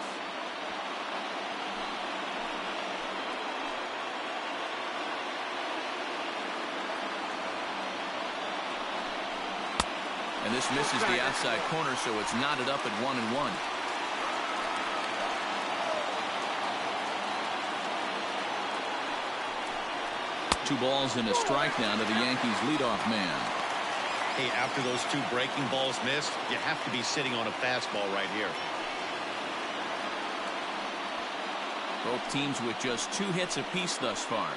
[SPEAKER 2] And this misses the outside corner, so it's knotted up at 1-1. Two balls and a strike now to the Yankees leadoff man.
[SPEAKER 3] Hey, after those two breaking balls missed, you have to be sitting on a fastball right here.
[SPEAKER 2] Both teams with just 2 hits apiece thus far.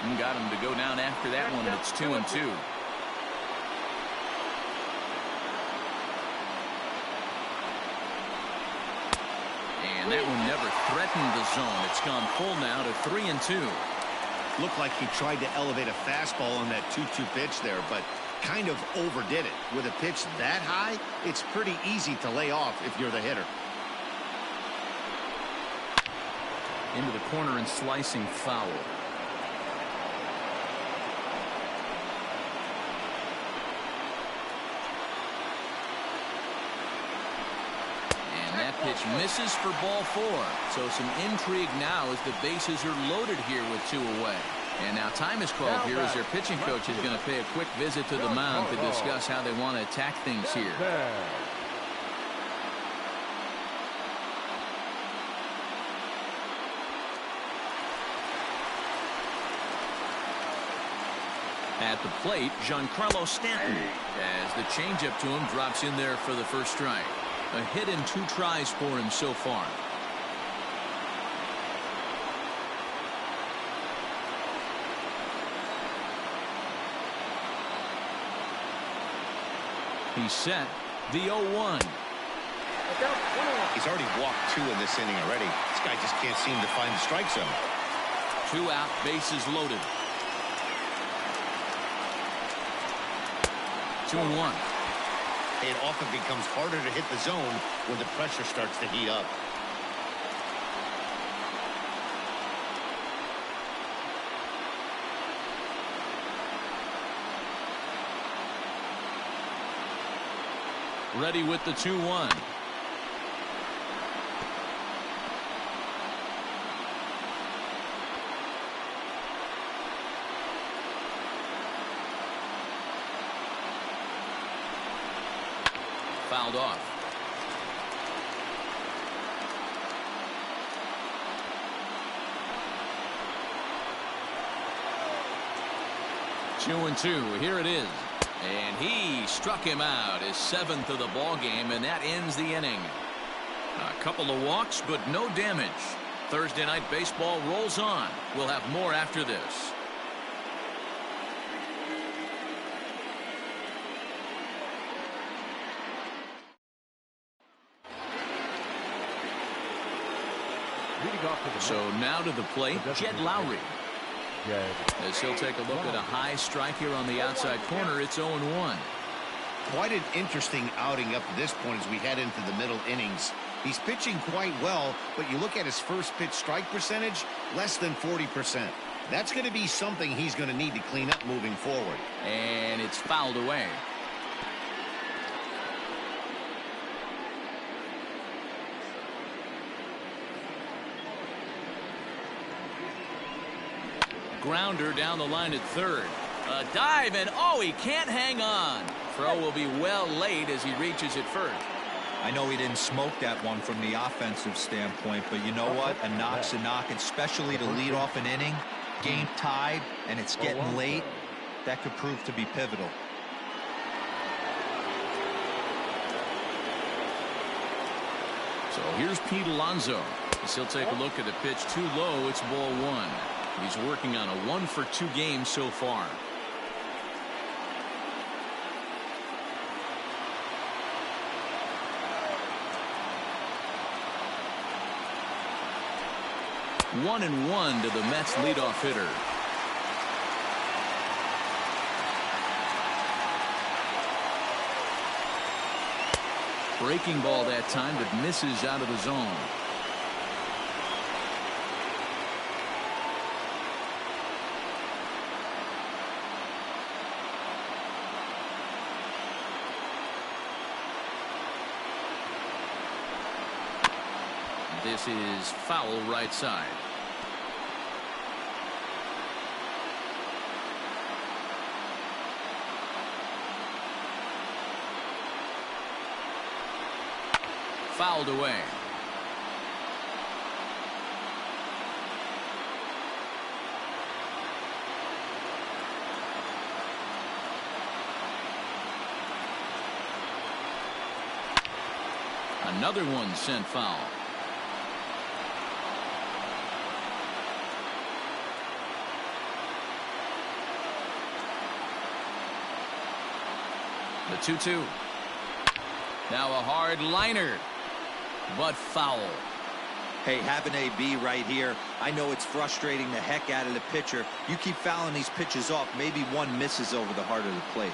[SPEAKER 2] And got him to go down after that one, and it's 2-2. And that one never threatened the zone. It's gone full now to 3-2.
[SPEAKER 3] Looked like he tried to elevate a fastball on that 2-2 pitch there, but kind of overdid it. With a pitch that high, it's pretty easy to lay off if you're the hitter.
[SPEAKER 2] Into the corner and slicing foul. Pitch misses for ball 4. So some intrigue now as the bases are loaded here with 2 away. And now time is called here as their pitching coach is going to pay a quick visit to the mound to discuss how they want to attack things here. At the plate, Giancarlo Stanton, as the changeup to him drops in there for the first strike. A hit and 2 tries for him so far. He's set. The 0-1.
[SPEAKER 3] He's already walked 2 in this inning already. This guy just can't seem to find the strike zone.
[SPEAKER 2] 2 out, bases loaded. 2-1.
[SPEAKER 3] It often becomes harder to hit the zone when the pressure starts to heat up.
[SPEAKER 2] Ready with the 2-1. Fouled off. Two and two. Here it is. And he struck him out, his 7th of the ball game, and that ends the inning. A couple of walks, but no damage. Thursday night baseball rolls on. We'll have more after this. So now to the plate, Jed Lowry. As he'll take a look at a high strike here on the outside corner, it's 0-1.
[SPEAKER 3] Quite an interesting outing up to this point as we head into the middle innings. He's pitching quite well, but you look at his first pitch strike percentage, less than 40%. That's going to be something he's going to need to clean up moving forward.
[SPEAKER 2] And it's fouled away. Grounder down the line at third. A dive, and oh, he can't hang on. Throw will be well late as he reaches at first.
[SPEAKER 1] I know he didn't smoke that one from the offensive standpoint, but you know what? A knock's a knock, especially to lead off an inning. Game tied, and it's getting late. That could prove to be pivotal.
[SPEAKER 2] So here's Pete Alonso. As he'll take a look at the pitch too low, it's ball 1. He's working on a 1-for-2 game so far. One and one to the Mets leadoff hitter. Breaking ball that time that misses out of the zone. This is foul right side. fouled away. Another one sent foul. The 2-2. Now a hard liner, but foul.
[SPEAKER 1] Hey, have an AB right here. I know it's frustrating the heck out of the pitcher. You keep fouling these pitches off, maybe one misses over the heart of the plate.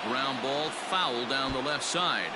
[SPEAKER 2] Ground ball foul down the left side.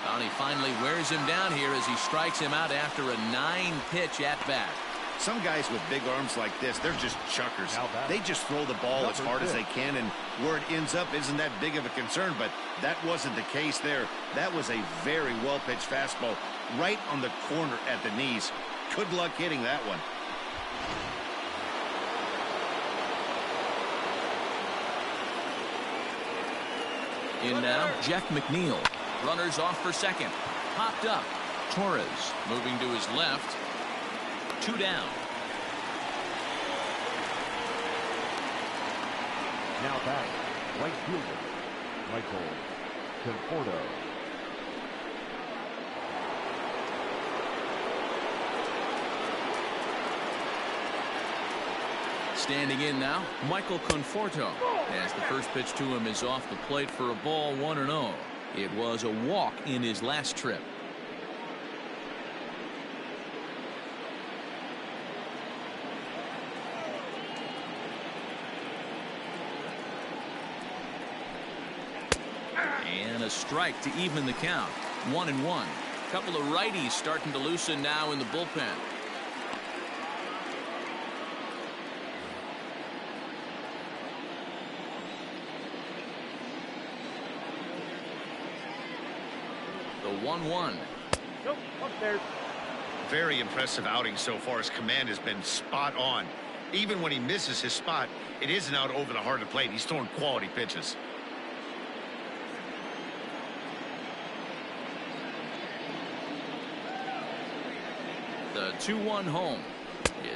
[SPEAKER 2] And he finally wears him down here as he strikes him out after a 9-pitch at-bat.
[SPEAKER 3] Some guys with big arms like this, they're just chuckers. They just throw the ball as hard as they can, and where it ends up isn't that big of a concern, but that wasn't the case there. That was a very well-pitched fastball right on the corner at the knees. Good luck hitting that one.
[SPEAKER 2] In now, Jeff McNeil. Runners off for second. Popped up. Torres moving to his left. 2 down.
[SPEAKER 4] Now back, right fielder, Michael Conforto.
[SPEAKER 2] Standing in now, Michael Conforto. As the first pitch to him is off the plate for a ball, 1-0. It was a walk in his last trip. And a strike to even the count. 1-1. Couple of righties starting to loosen now in the bullpen. The 1-1.
[SPEAKER 4] Nope, upstairs.
[SPEAKER 3] Very impressive outing so far. His command has been spot on. Even when he misses his spot, it isn't out over the heart of the plate. He's throwing quality pitches.
[SPEAKER 2] The 2-1 home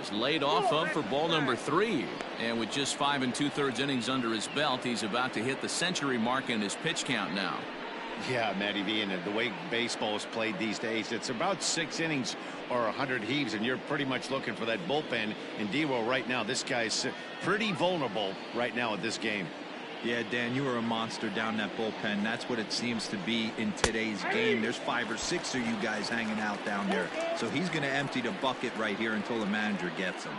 [SPEAKER 2] is laid off of for ball number 3. And with just 5 2/3 innings under his belt, he's about to hit the century mark in his pitch count now.
[SPEAKER 3] Yeah, Matty V, and the way baseball is played these days, it's about 6 innings or 100 heaves, and you're pretty much looking for that bullpen. And D-Roll right now, this guy's pretty vulnerable right now at this game.
[SPEAKER 1] Yeah, Dan, you were a monster down that bullpen. That's what it seems to be in today's game. There's 5 or 6 of you guys hanging out down there. So he's going to empty the bucket right here until the manager gets him.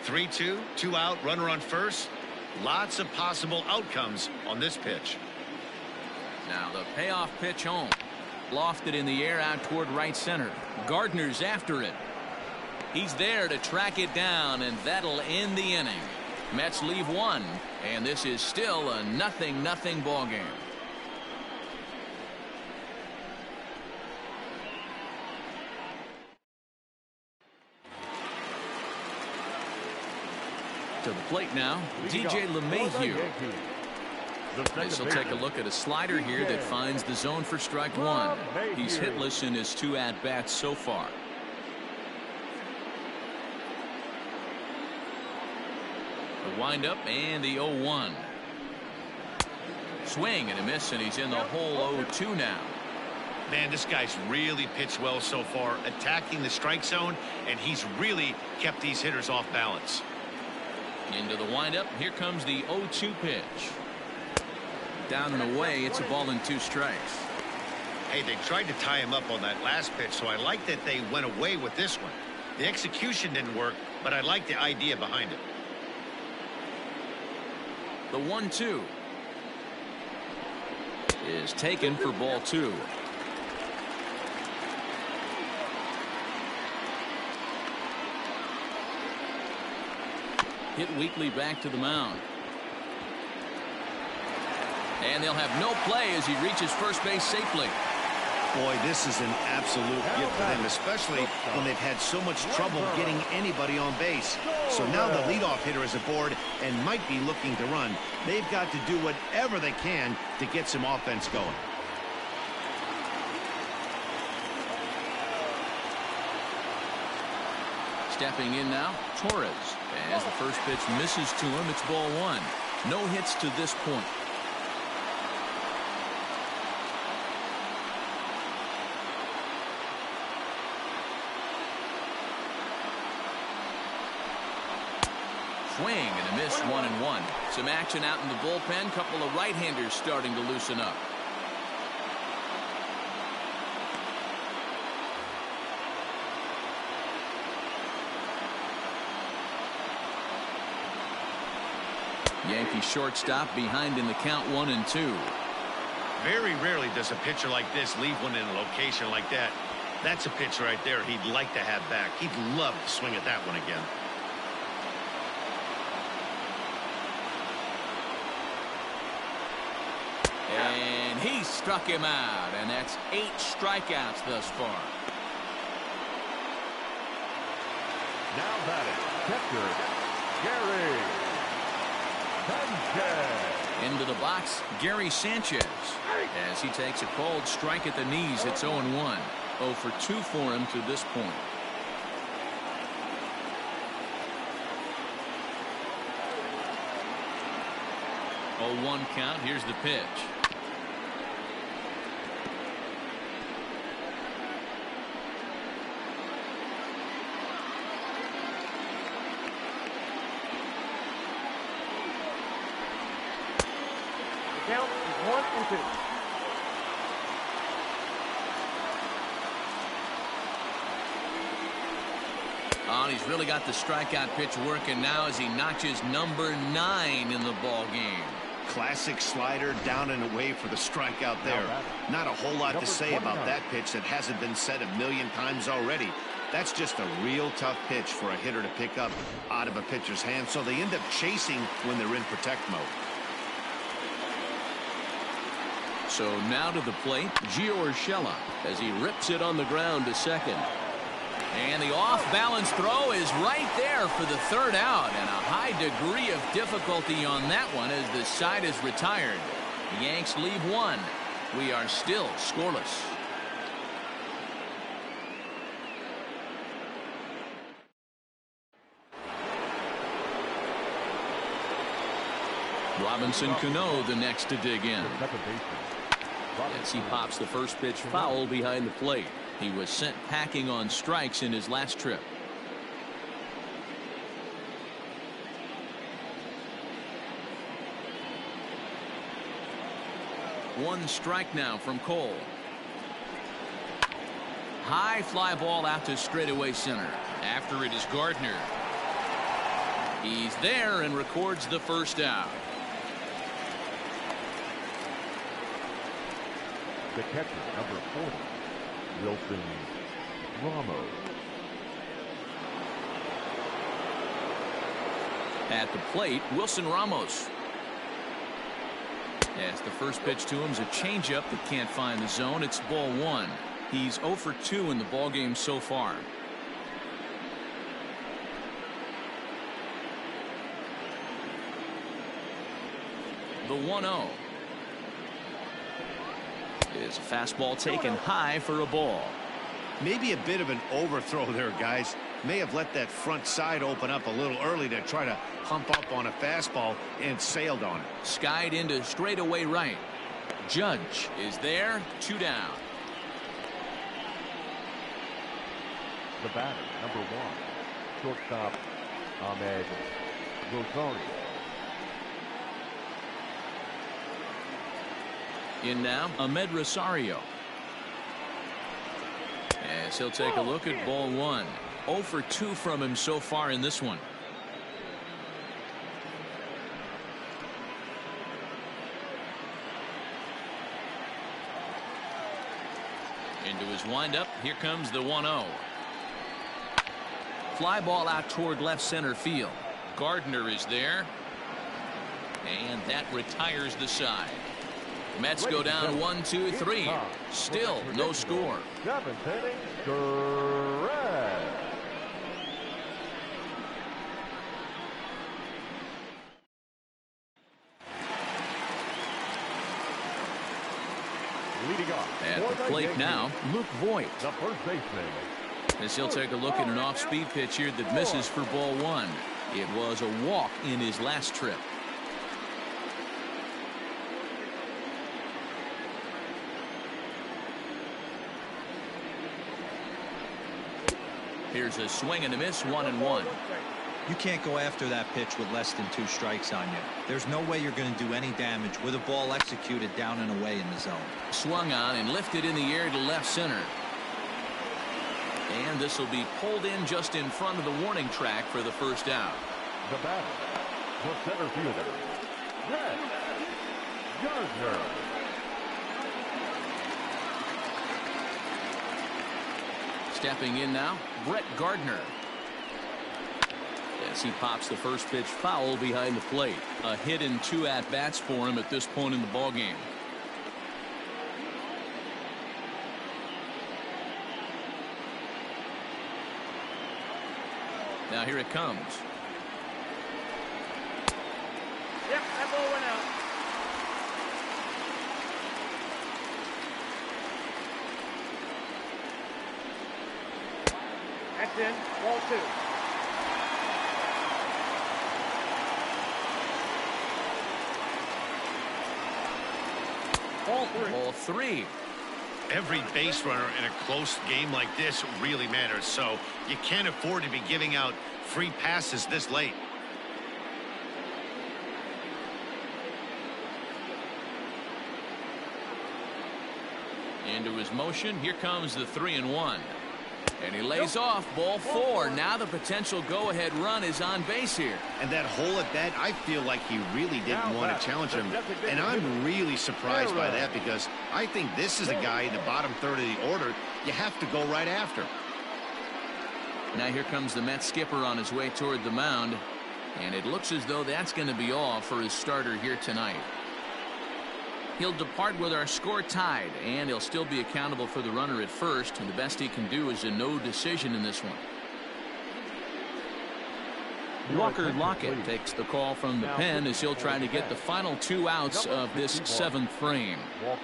[SPEAKER 3] 3-2, 2 out, runner on first. Lots of possible outcomes on this pitch.
[SPEAKER 2] Now the payoff pitch home. Lofted in the air out toward right center. Gardner's after it. He's there to track it down, and that'll end the inning. Mets leave 1, and this is still a 0-0 ball game. To the plate now, DJ LeMahieu. This will take a look at a slider here that finds the zone for strike 1. He's hitless in his 2 at-bats so far. The windup and the 0-1. Swing and a miss, and he's in the hole 0-2 now.
[SPEAKER 3] Man, this guy's really pitched well so far, attacking the strike zone, and he's really kept these hitters off balance.
[SPEAKER 2] Into the windup. Here comes the 0-2 pitch. Down and away. It's a ball and 2 strikes.
[SPEAKER 3] Hey, they tried to tie him up on that last pitch, so I like that they went away with this one. The execution didn't work, but I like the idea behind it.
[SPEAKER 2] The 1-2 is taken for ball 2. Hit weakly back to the mound. And they'll have no play as he reaches first base safely.
[SPEAKER 3] Boy, this is an absolute gift for them, especially when they've had so much trouble getting anybody on base. So now the leadoff hitter is aboard and might be looking to run. They've got to do whatever they can to get some offense going.
[SPEAKER 2] Stepping in now, Torres. As the first pitch misses to him, it's ball one. No hits to this point. Swing and a miss, 1-1. Some action out in the bullpen. Couple of right-handers starting to loosen up. Yankee shortstop behind in the count 1-2.
[SPEAKER 3] Very rarely does a pitcher like this leave one in a location like that. That's a pitch right there he'd like to have back. He'd love to swing at that one again.
[SPEAKER 2] And he struck him out, and that's 8 strikeouts thus far.
[SPEAKER 4] Now batting, catcher, Gary Sanchez.
[SPEAKER 2] Into the box, Gary Sanchez. As he takes a cold strike at the knees, it's 0-1. 0 for 2 for him to this point. Oh, 1 count. Here's the pitch.
[SPEAKER 4] The count is 1-2.
[SPEAKER 2] Oh, and he's really got the strikeout pitch working now as he notches number 9 in the ball game.
[SPEAKER 3] Classic slider down and away for the strikeout there. Not a whole lot to say about that pitch that hasn't been said a million times already. That's just a real tough pitch for a hitter to pick up out of a pitcher's hand, so they end up chasing when they're in protect mode.
[SPEAKER 2] So now to the plate, Gio Urshela as he rips it on the ground to second. And the off-balance throw is right there for the 3rd out, and a high degree of difficulty on that one as the side is retired. The Yanks leave 1. We are still scoreless. Robinson Cano the next to dig in. As he pops the first pitch foul behind the plate. He was sent packing on strikes in his last trip. One strike now from Cole. High fly ball out to straightaway center. After it is Gardner. He's there and records the first out.
[SPEAKER 4] The catcher, number 40. Wilson Ramos.
[SPEAKER 2] At the plate, Wilson Ramos. As the first pitch to him is a changeup that can't find the zone. It's ball 1. He's 0 for 2 in the ball game so far. The 1-0. Is a fastball taken high for a ball.
[SPEAKER 3] Maybe a bit of an overthrow there, guys. May have let that front side open up a little early to try to hump up on a fastball and sailed on it.
[SPEAKER 2] Skied into straightaway right. Judge is there. 2 down.
[SPEAKER 4] The batter, number 1. Shortstop, Ahmed Rosario.
[SPEAKER 2] In now, Ahmed Rosario. As he'll take a look at ball 1. 0 for 2 from him so far in this one. Into his windup. Here comes the 1-0. Fly ball out toward left center field. Gardner is there. And that retires the side. Mets go down 1-2-3. Still no score.
[SPEAKER 4] 7th inning, correct. Leading off
[SPEAKER 2] At the plate now, Luke Voigt.
[SPEAKER 4] the first baseman.
[SPEAKER 2] As he'll take a look at an off-speed pitch here that misses for ball one. It was a walk in his last trip. Here's a swing and a miss, 1-1.
[SPEAKER 1] You can't go after that pitch with less than 2 strikes on you. There's no way you're going to do any damage with a ball executed down and away in the zone.
[SPEAKER 2] Swung on and lifted in the air to left center. And this will be pulled in just in front of the warning track for the first out.
[SPEAKER 4] The batter, the center fielder, Brett Gardner.
[SPEAKER 2] Stepping in now, Brett Gardner. As he pops the first pitch foul behind the plate. A hit in 2 at-bats for him at this point in the ballgame. Now here it comes.
[SPEAKER 7] Yep, that ball went out. That's in. Ball 2. Ball 3.
[SPEAKER 2] Ball 3.
[SPEAKER 3] Every base runner in a close game like this really matters, so you can't afford to be giving out free passes this late.
[SPEAKER 2] Into his motion. Here comes the 3-1. And he lays off ball 4. Now the potential go-ahead run is on base here.
[SPEAKER 3] And that hole at bat, I feel like he really didn't want to challenge him. And I'm really surprised by that because I think this is a guy in the bottom third of the order you have to go right after.
[SPEAKER 2] Now here comes the Mets skipper on his way toward the mound. And it looks as though that's going to be all for his starter here tonight. He'll depart with our score tied, and he'll still be accountable for the runner at first, and the best he can do is a no decision in this one. Walker Lockett takes the call from the pen as he'll try to get the final 2 outs of this 7th frame.
[SPEAKER 4] Walker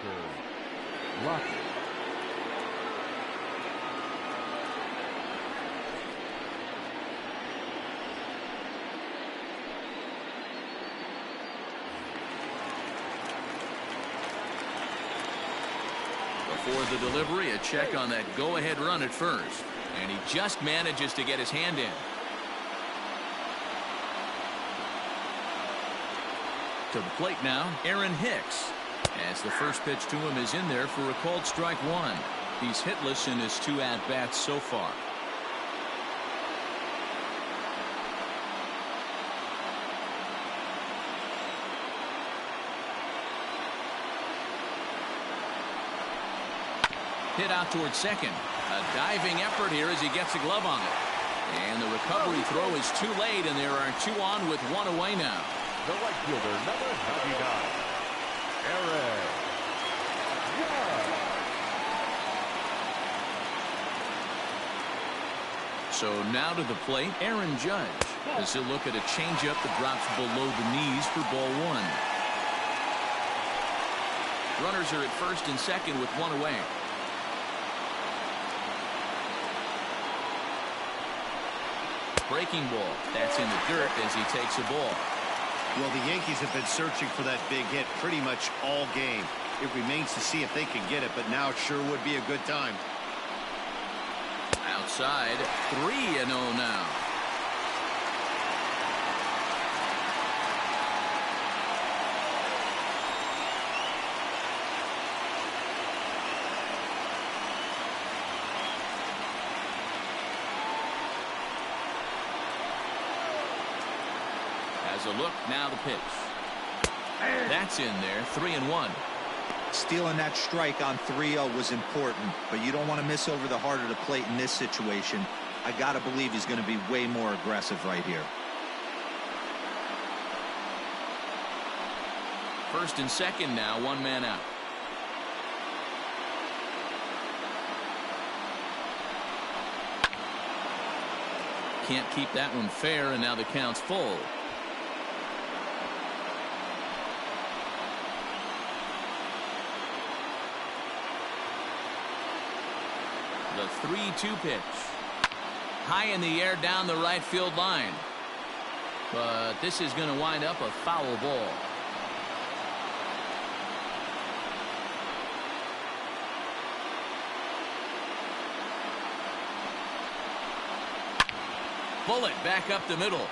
[SPEAKER 4] Lockett.
[SPEAKER 2] For the delivery, a check on that go-ahead run at first. And he just manages to get his hand in. To the plate now, Aaron Hicks. As the first pitch to him is in there for a called strike 1. He's hitless in his 2 at-bats so far. Hit out towards second. A diving effort here as he gets a glove on it. And the recovery throw is too late, and there are 2 on with 1 away now.
[SPEAKER 4] The right fielder, number 99, Aaron Judge.
[SPEAKER 2] So now to the plate, Aaron Judge. As he'll look at a changeup that drops below the knees for ball 1. Runners are at first and second with 1 away. Breaking ball. That's in the dirt as he takes a ball.
[SPEAKER 3] Well, the Yankees have been searching for that big hit pretty much all game. It remains to see if they can get it, but now it sure would be a good time.
[SPEAKER 2] Outside, 3-0 now. As a look, now the pitch. That's in there, 3-1.
[SPEAKER 1] Stealing that strike on 3-0 was important, but you don't want to miss over the heart of the plate in this situation. I got to believe he's going to be way more aggressive right here.
[SPEAKER 2] First and second now, one man out. Can't keep that one fair, and now the count's full. The 3-2 pitch. High in the air down the right field line. But this is going to wind up a foul ball. Bullet back up the middle.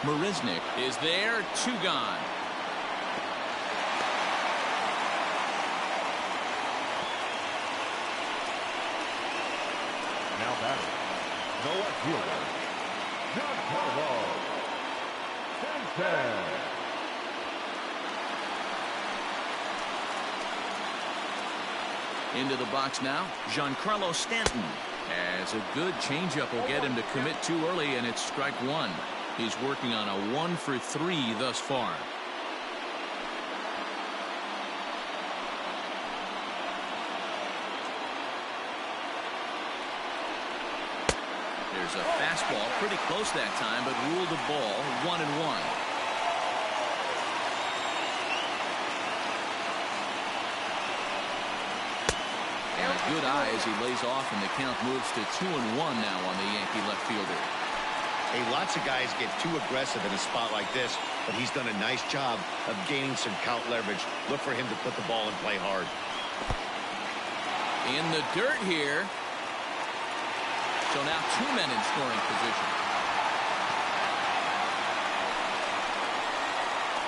[SPEAKER 2] Marisnik is there, 2 gone.
[SPEAKER 4] Now batting, the left fielder, Giancarlo Stanton.
[SPEAKER 2] Into the box now, Giancarlo Stanton. As a good changeup will get him to commit too early, and it's strike one. He's working on a 1-for-3 thus far. There's a fastball pretty close that time, but ruled a ball 1-1. And a good eye as he lays off, and the count moves to 2-1 now on the Yankee left fielder.
[SPEAKER 3] Hey, lots of guys get too aggressive in a spot like this, but he's done a nice job of gaining some count leverage. Look for him to put the ball and play hard.
[SPEAKER 2] In the dirt here. So now 2 men in scoring position.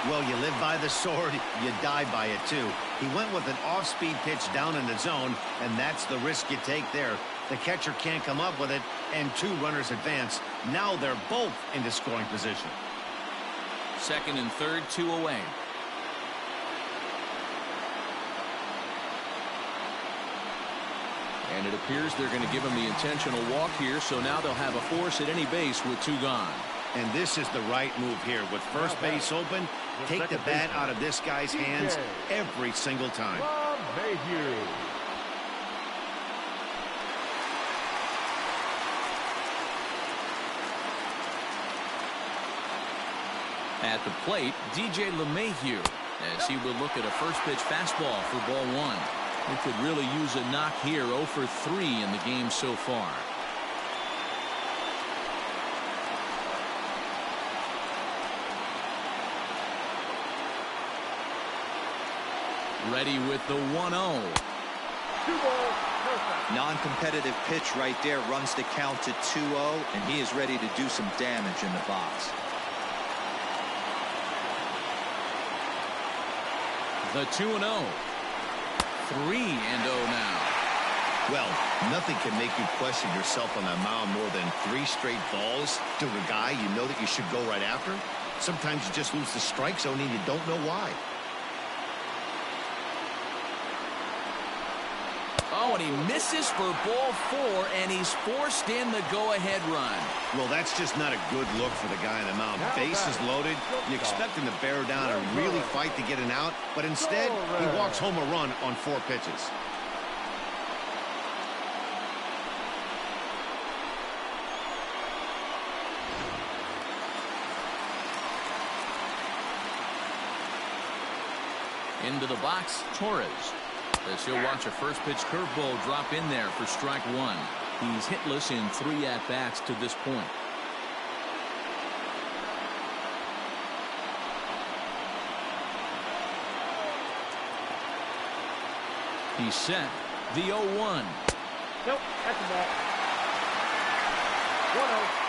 [SPEAKER 3] Well, you live by the sword, you die by it too. He went with an off-speed pitch down in the zone, and that's the risk you take there. The catcher can't come up with it, and 2 runners advance. Now they're both into scoring position.
[SPEAKER 2] Second and third, 2 away. And it appears they're going to give him the intentional walk here, so now they'll have a force at any base with 2 gone.
[SPEAKER 3] And this is the right move here. With first base open, take the bat out of this guy's hands every single time.
[SPEAKER 2] At the plate, DJ LeMahieu, as he will look at a first pitch fastball for ball 1. He could really use a knock here. 0 for 3 in the game so far. Ready with the 1-0.
[SPEAKER 1] Non-competitive pitch right there, runs the count to 2-0, and he is ready to do some damage in the box.
[SPEAKER 2] The 2-0. 3-0 now.
[SPEAKER 3] Well, nothing can make you question yourself on the mound more than 3 straight balls to a guy you know that you should go right after. Sometimes you just lose the strike zone and you don't know why.
[SPEAKER 2] Oh, and he misses for ball 4, and he's forced in the go-ahead run.
[SPEAKER 3] Well, that's just not a good look for the guy on the mound. Bases loaded. You expect him to bear down and really fight to get an out, but instead, he walks home a run on 4 pitches.
[SPEAKER 2] Into the box, Torres. As he'll watch a first pitch curveball drop in there for strike 1. He's hitless in 3 at-bats to this point. He's set. The 0-1.
[SPEAKER 7] Nope, that's a ball. 1-0.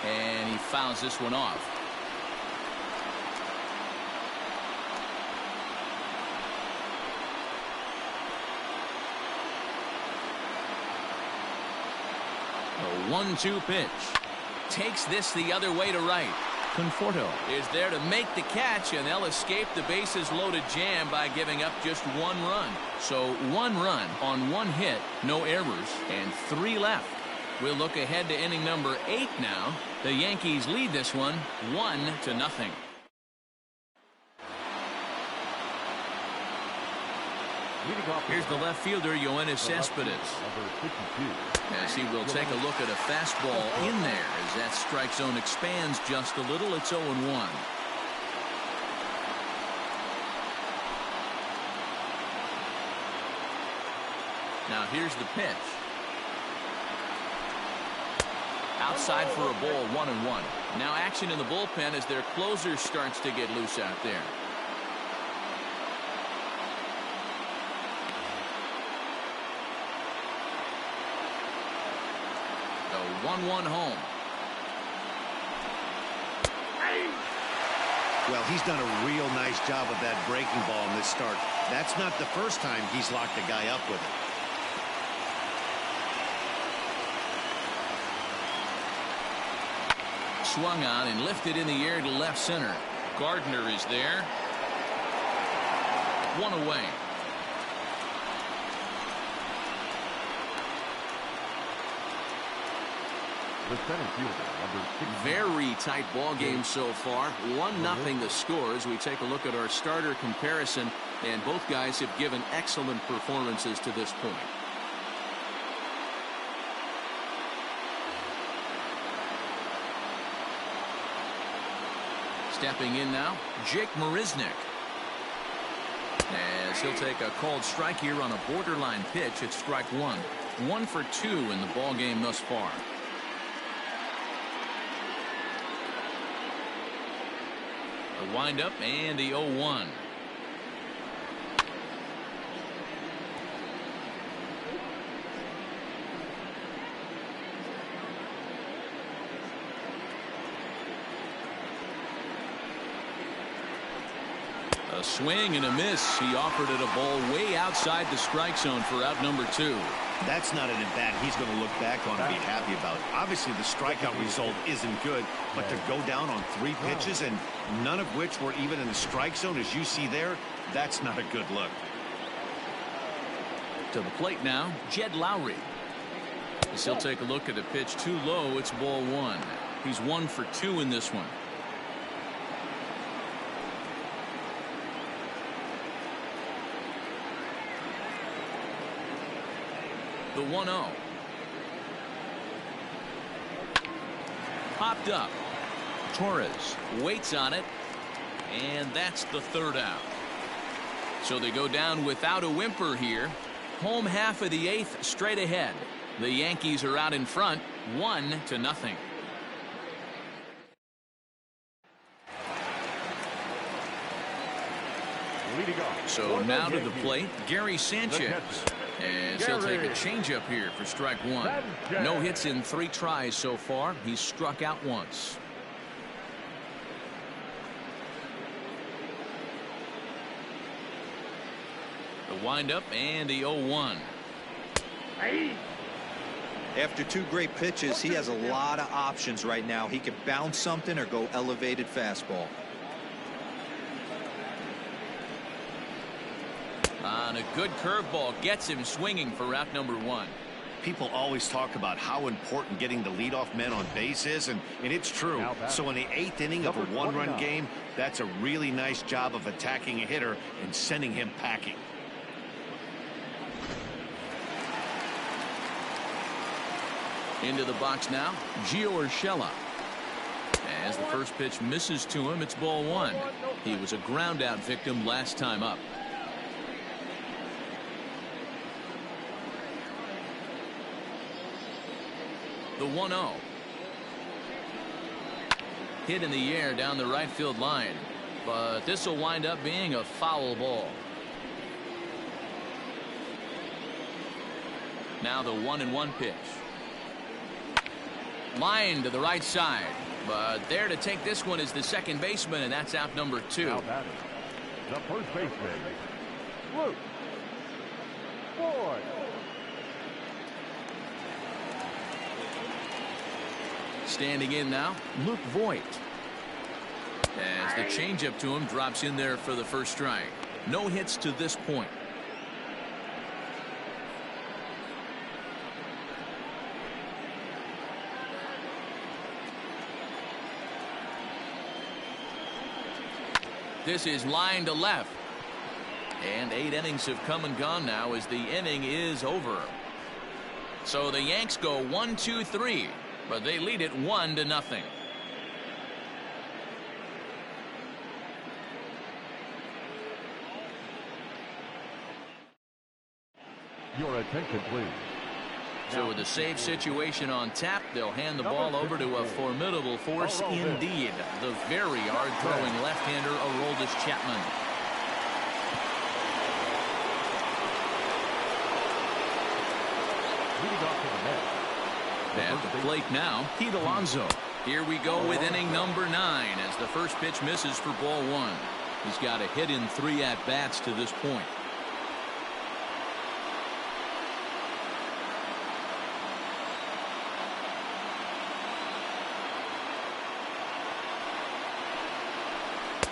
[SPEAKER 2] And he fouls this one off. A 1-2 pitch. Takes this the other way to right. Conforto is there to make the catch, and they'll escape the bases loaded jam by giving up just 1 run. So 1 run on 1 hit, no errors, and 3 left. We'll look ahead to inning number 8 now. The Yankees lead this one 1-0. Here's the left fielder, Yoenis Cespedes, as he will take a look at a fastball in there as that strike zone expands just a little. It's 0-1. Now here's the pitch. Outside for a ball, 1-1. Now action in the bullpen as their closer starts to get loose out there. The 1-1 home.
[SPEAKER 3] Well, he's done a real nice job of that breaking ball in this start. That's not the first time he's locked a guy up with it.
[SPEAKER 2] Swung on and lifted in the air to left center. Gardner is there. 1 away.
[SPEAKER 4] The center fielder, number 6.
[SPEAKER 2] Very tight ball game so far. 1-0 the score as we take a look at our starter comparison, and both guys have given excellent performances to this point. Stepping in now, Jake Marisnick. As he'll take a called strike here on a borderline pitch at strike 1. 1 for 2 in the ball game thus far. The windup and the 0-1. A swing and a miss. He offered it a ball way outside the strike zone for out number 2.
[SPEAKER 3] That's not an at-bat he's going to look back on and be happy about. Obviously, the strikeout result isn't good, but to go down on 3 pitches and none of which were even in the strike zone, as you see there, that's not a good look.
[SPEAKER 2] To the plate now, Jed Lowry. As he'll take a look at a pitch too low, it's ball 1. He's 1 for 2 in this one. The 1-0. Popped up. Torres waits on it, and that's the 3rd out. So they go down without a whimper here. Home half of the 8th straight ahead. The Yankees are out in front 1-0. So now to the plate, Gary Sanchez. As he'll take a changeup here for strike 1. No hits in 3 tries so far. He's struck out once. The windup and the 0-1.
[SPEAKER 1] After 2 great pitches, he has a lot of options right now. He can bounce something or go elevated fastball. On a good curveball gets him swinging for out number 1.
[SPEAKER 3] People always talk about how important getting the leadoff man on base is, and it's true. So in the 8th inning of a 1-run game, that's a really nice job of attacking a hitter and sending him packing.
[SPEAKER 2] Into the box now, Gio Urshela. As the first pitch misses to him, it's ball 1. He was a ground out victim last time up. The 1-0. Hit in the air down the right field line, but this will wind up being a foul ball. Now the 1-1 pitch. Line to the right side, but there to take this one is the second baseman, and that's out number 2.
[SPEAKER 4] Now batting, the first baseman, Luke Boyd.
[SPEAKER 2] Standing in now, Luke Voigt. As the changeup to him drops in there for the first strike. No hits to this point. This is line to left. And 8 innings have come and gone now as the inning is over. So the Yanks go 1-2-3, but they lead it 1-0.
[SPEAKER 4] Your attention, please.
[SPEAKER 2] So with the save situation on tap, they'll hand the ball over to a formidable force indeed. The very hard-throwing left-hander, Aroldis Chapman. At the plate now, Pete Alonso. Here we go with inning number 9 as the first pitch misses for ball 1. He's got a hit in 3 at-bats to this point.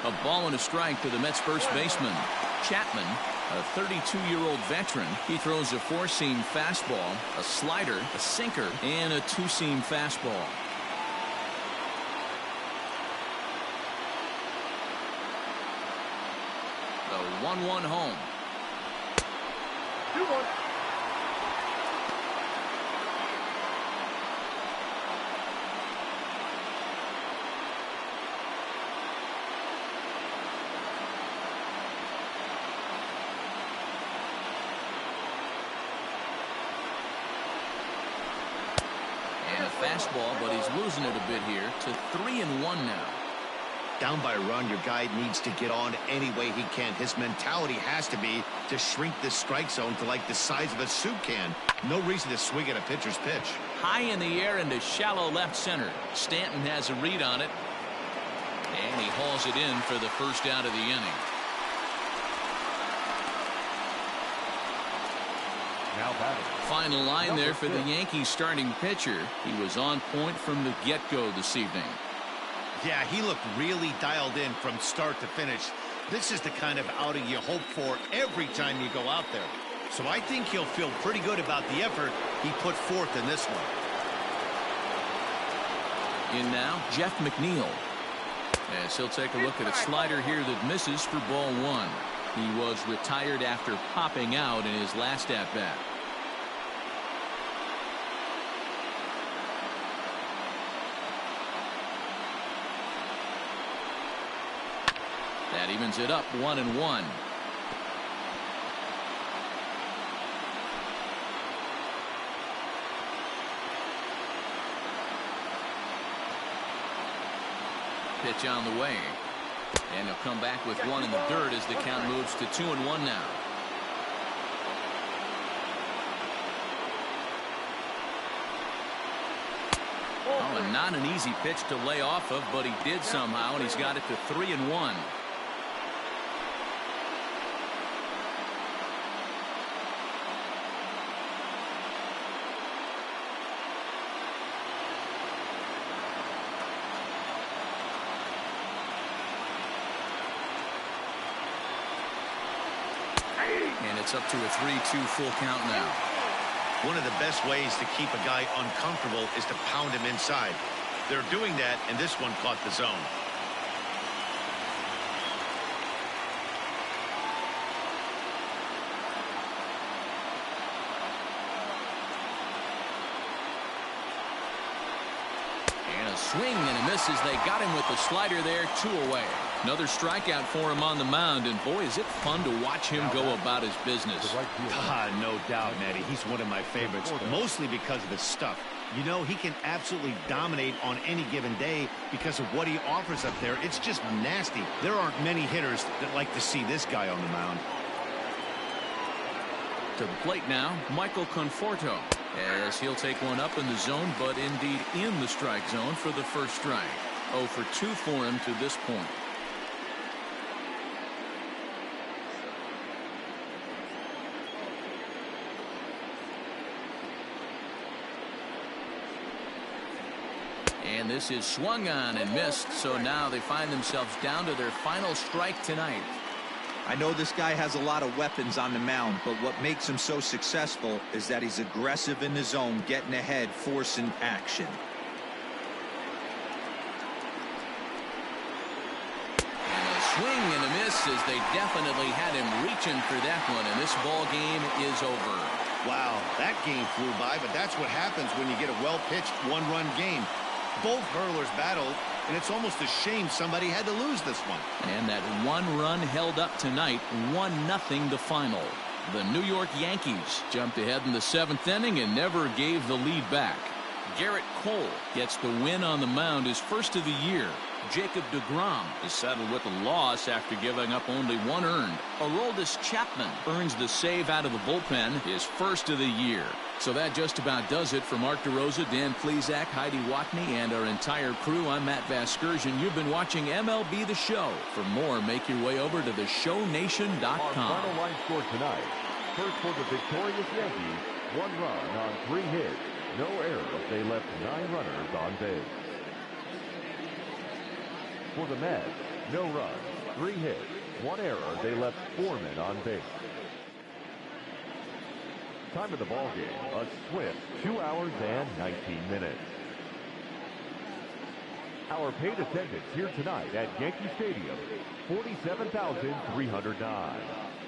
[SPEAKER 2] A ball and a strike to the Mets first baseman. Chapman, a 32-year-old veteran. He throws a 4-seam fastball, a slider, a sinker, and a 2-seam fastball. The 1-1 home.
[SPEAKER 7] 2-1.
[SPEAKER 2] Fastball, but he's losing it a bit here to 3-1 now.
[SPEAKER 3] Down by a run, your guy needs to get on any way he can. His mentality has to be to shrink this strike zone to like the size of a soup can. No reason to swing at a pitcher's pitch.
[SPEAKER 2] High in the air into shallow left center. Stanton has a read on it. And he hauls it in for the first out of the inning.
[SPEAKER 4] Now batting.
[SPEAKER 2] Final line there for the Yankees starting pitcher. He was on point from the get-go this evening.
[SPEAKER 3] Yeah, he looked really dialed in from start to finish. This is the kind of outing you hope for every time you go out there. So I think he'll feel pretty good about the effort he put forth in this one.
[SPEAKER 2] In now, Jeff McNeil. As he'll take a look at a slider here that misses for ball 1. He was retired after popping out in his last at-bat. That evens it up 1-1. Pitch on the way. And he'll come back with 1 in the dirt as the count moves to 2-1 now. Oh, and not an easy pitch to lay off of, but he did somehow, and he's got it to 3-1. And it's up to a 3-2 full count now.
[SPEAKER 3] One of the best ways to keep a guy uncomfortable is to pound him inside. They're doing that, and this one caught the zone.
[SPEAKER 2] And a swing and a miss as they got him with the slider there, 2 away. Another strikeout for him on the mound, and boy, is it fun to watch him go about his business.
[SPEAKER 3] No doubt, Matty. He's one of my favorites, mostly because of his stuff. You know, he can absolutely dominate on any given day because of what he offers up there. It's just nasty. There aren't many hitters that like to see this guy on the mound.
[SPEAKER 2] To the plate now, Michael Conforto, as he'll take one up in the zone, but indeed in the strike zone for the first strike. 0 for 2 for him to this point. And And this is swung on and missed, so now they find themselves down to their final strike tonight.
[SPEAKER 1] I know this guy has a lot of weapons on the mound, but what makes him so successful is that he's aggressive in the zone, getting ahead, forcing action.
[SPEAKER 2] And a swing and a miss as they definitely had him reaching for that one, and this ball game is over.
[SPEAKER 3] Wow, that game flew by, but that's what happens when you get a well-pitched one-run game. Both hurlers battled, and it's almost a shame somebody had to lose this one.
[SPEAKER 2] And that one run held up tonight, 1-0 the final. The New York Yankees jumped ahead in the 7th inning and never gave the lead back. Garrett Cole gets the win on the mound, his first of the year. Jacob deGrom is settled with a loss after giving up only 1 earned. Aroldis Chapman earns the save out of the bullpen, his first of the year. So that just about does it for Mark DeRosa, Dan Plesac, Heidi Watney, and our entire crew. I'm Matt Vasgersian. You've been watching MLB The Show. For more, make your way over to theshownation.com.
[SPEAKER 4] Our final line score tonight. First for the victorious Yankees, 1 run on 3 hits. No errors. They left 9 runners on base. For the Mets, no runs, 3 hits, 1 error. They left 4 men on base. Time of the ball game, a swift 2 hours and 19 minutes. Our paid attendance here tonight at Yankee Stadium, 47,309.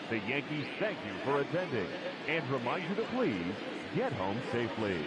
[SPEAKER 4] The Yankees thank you for attending and remind you to please get home safely.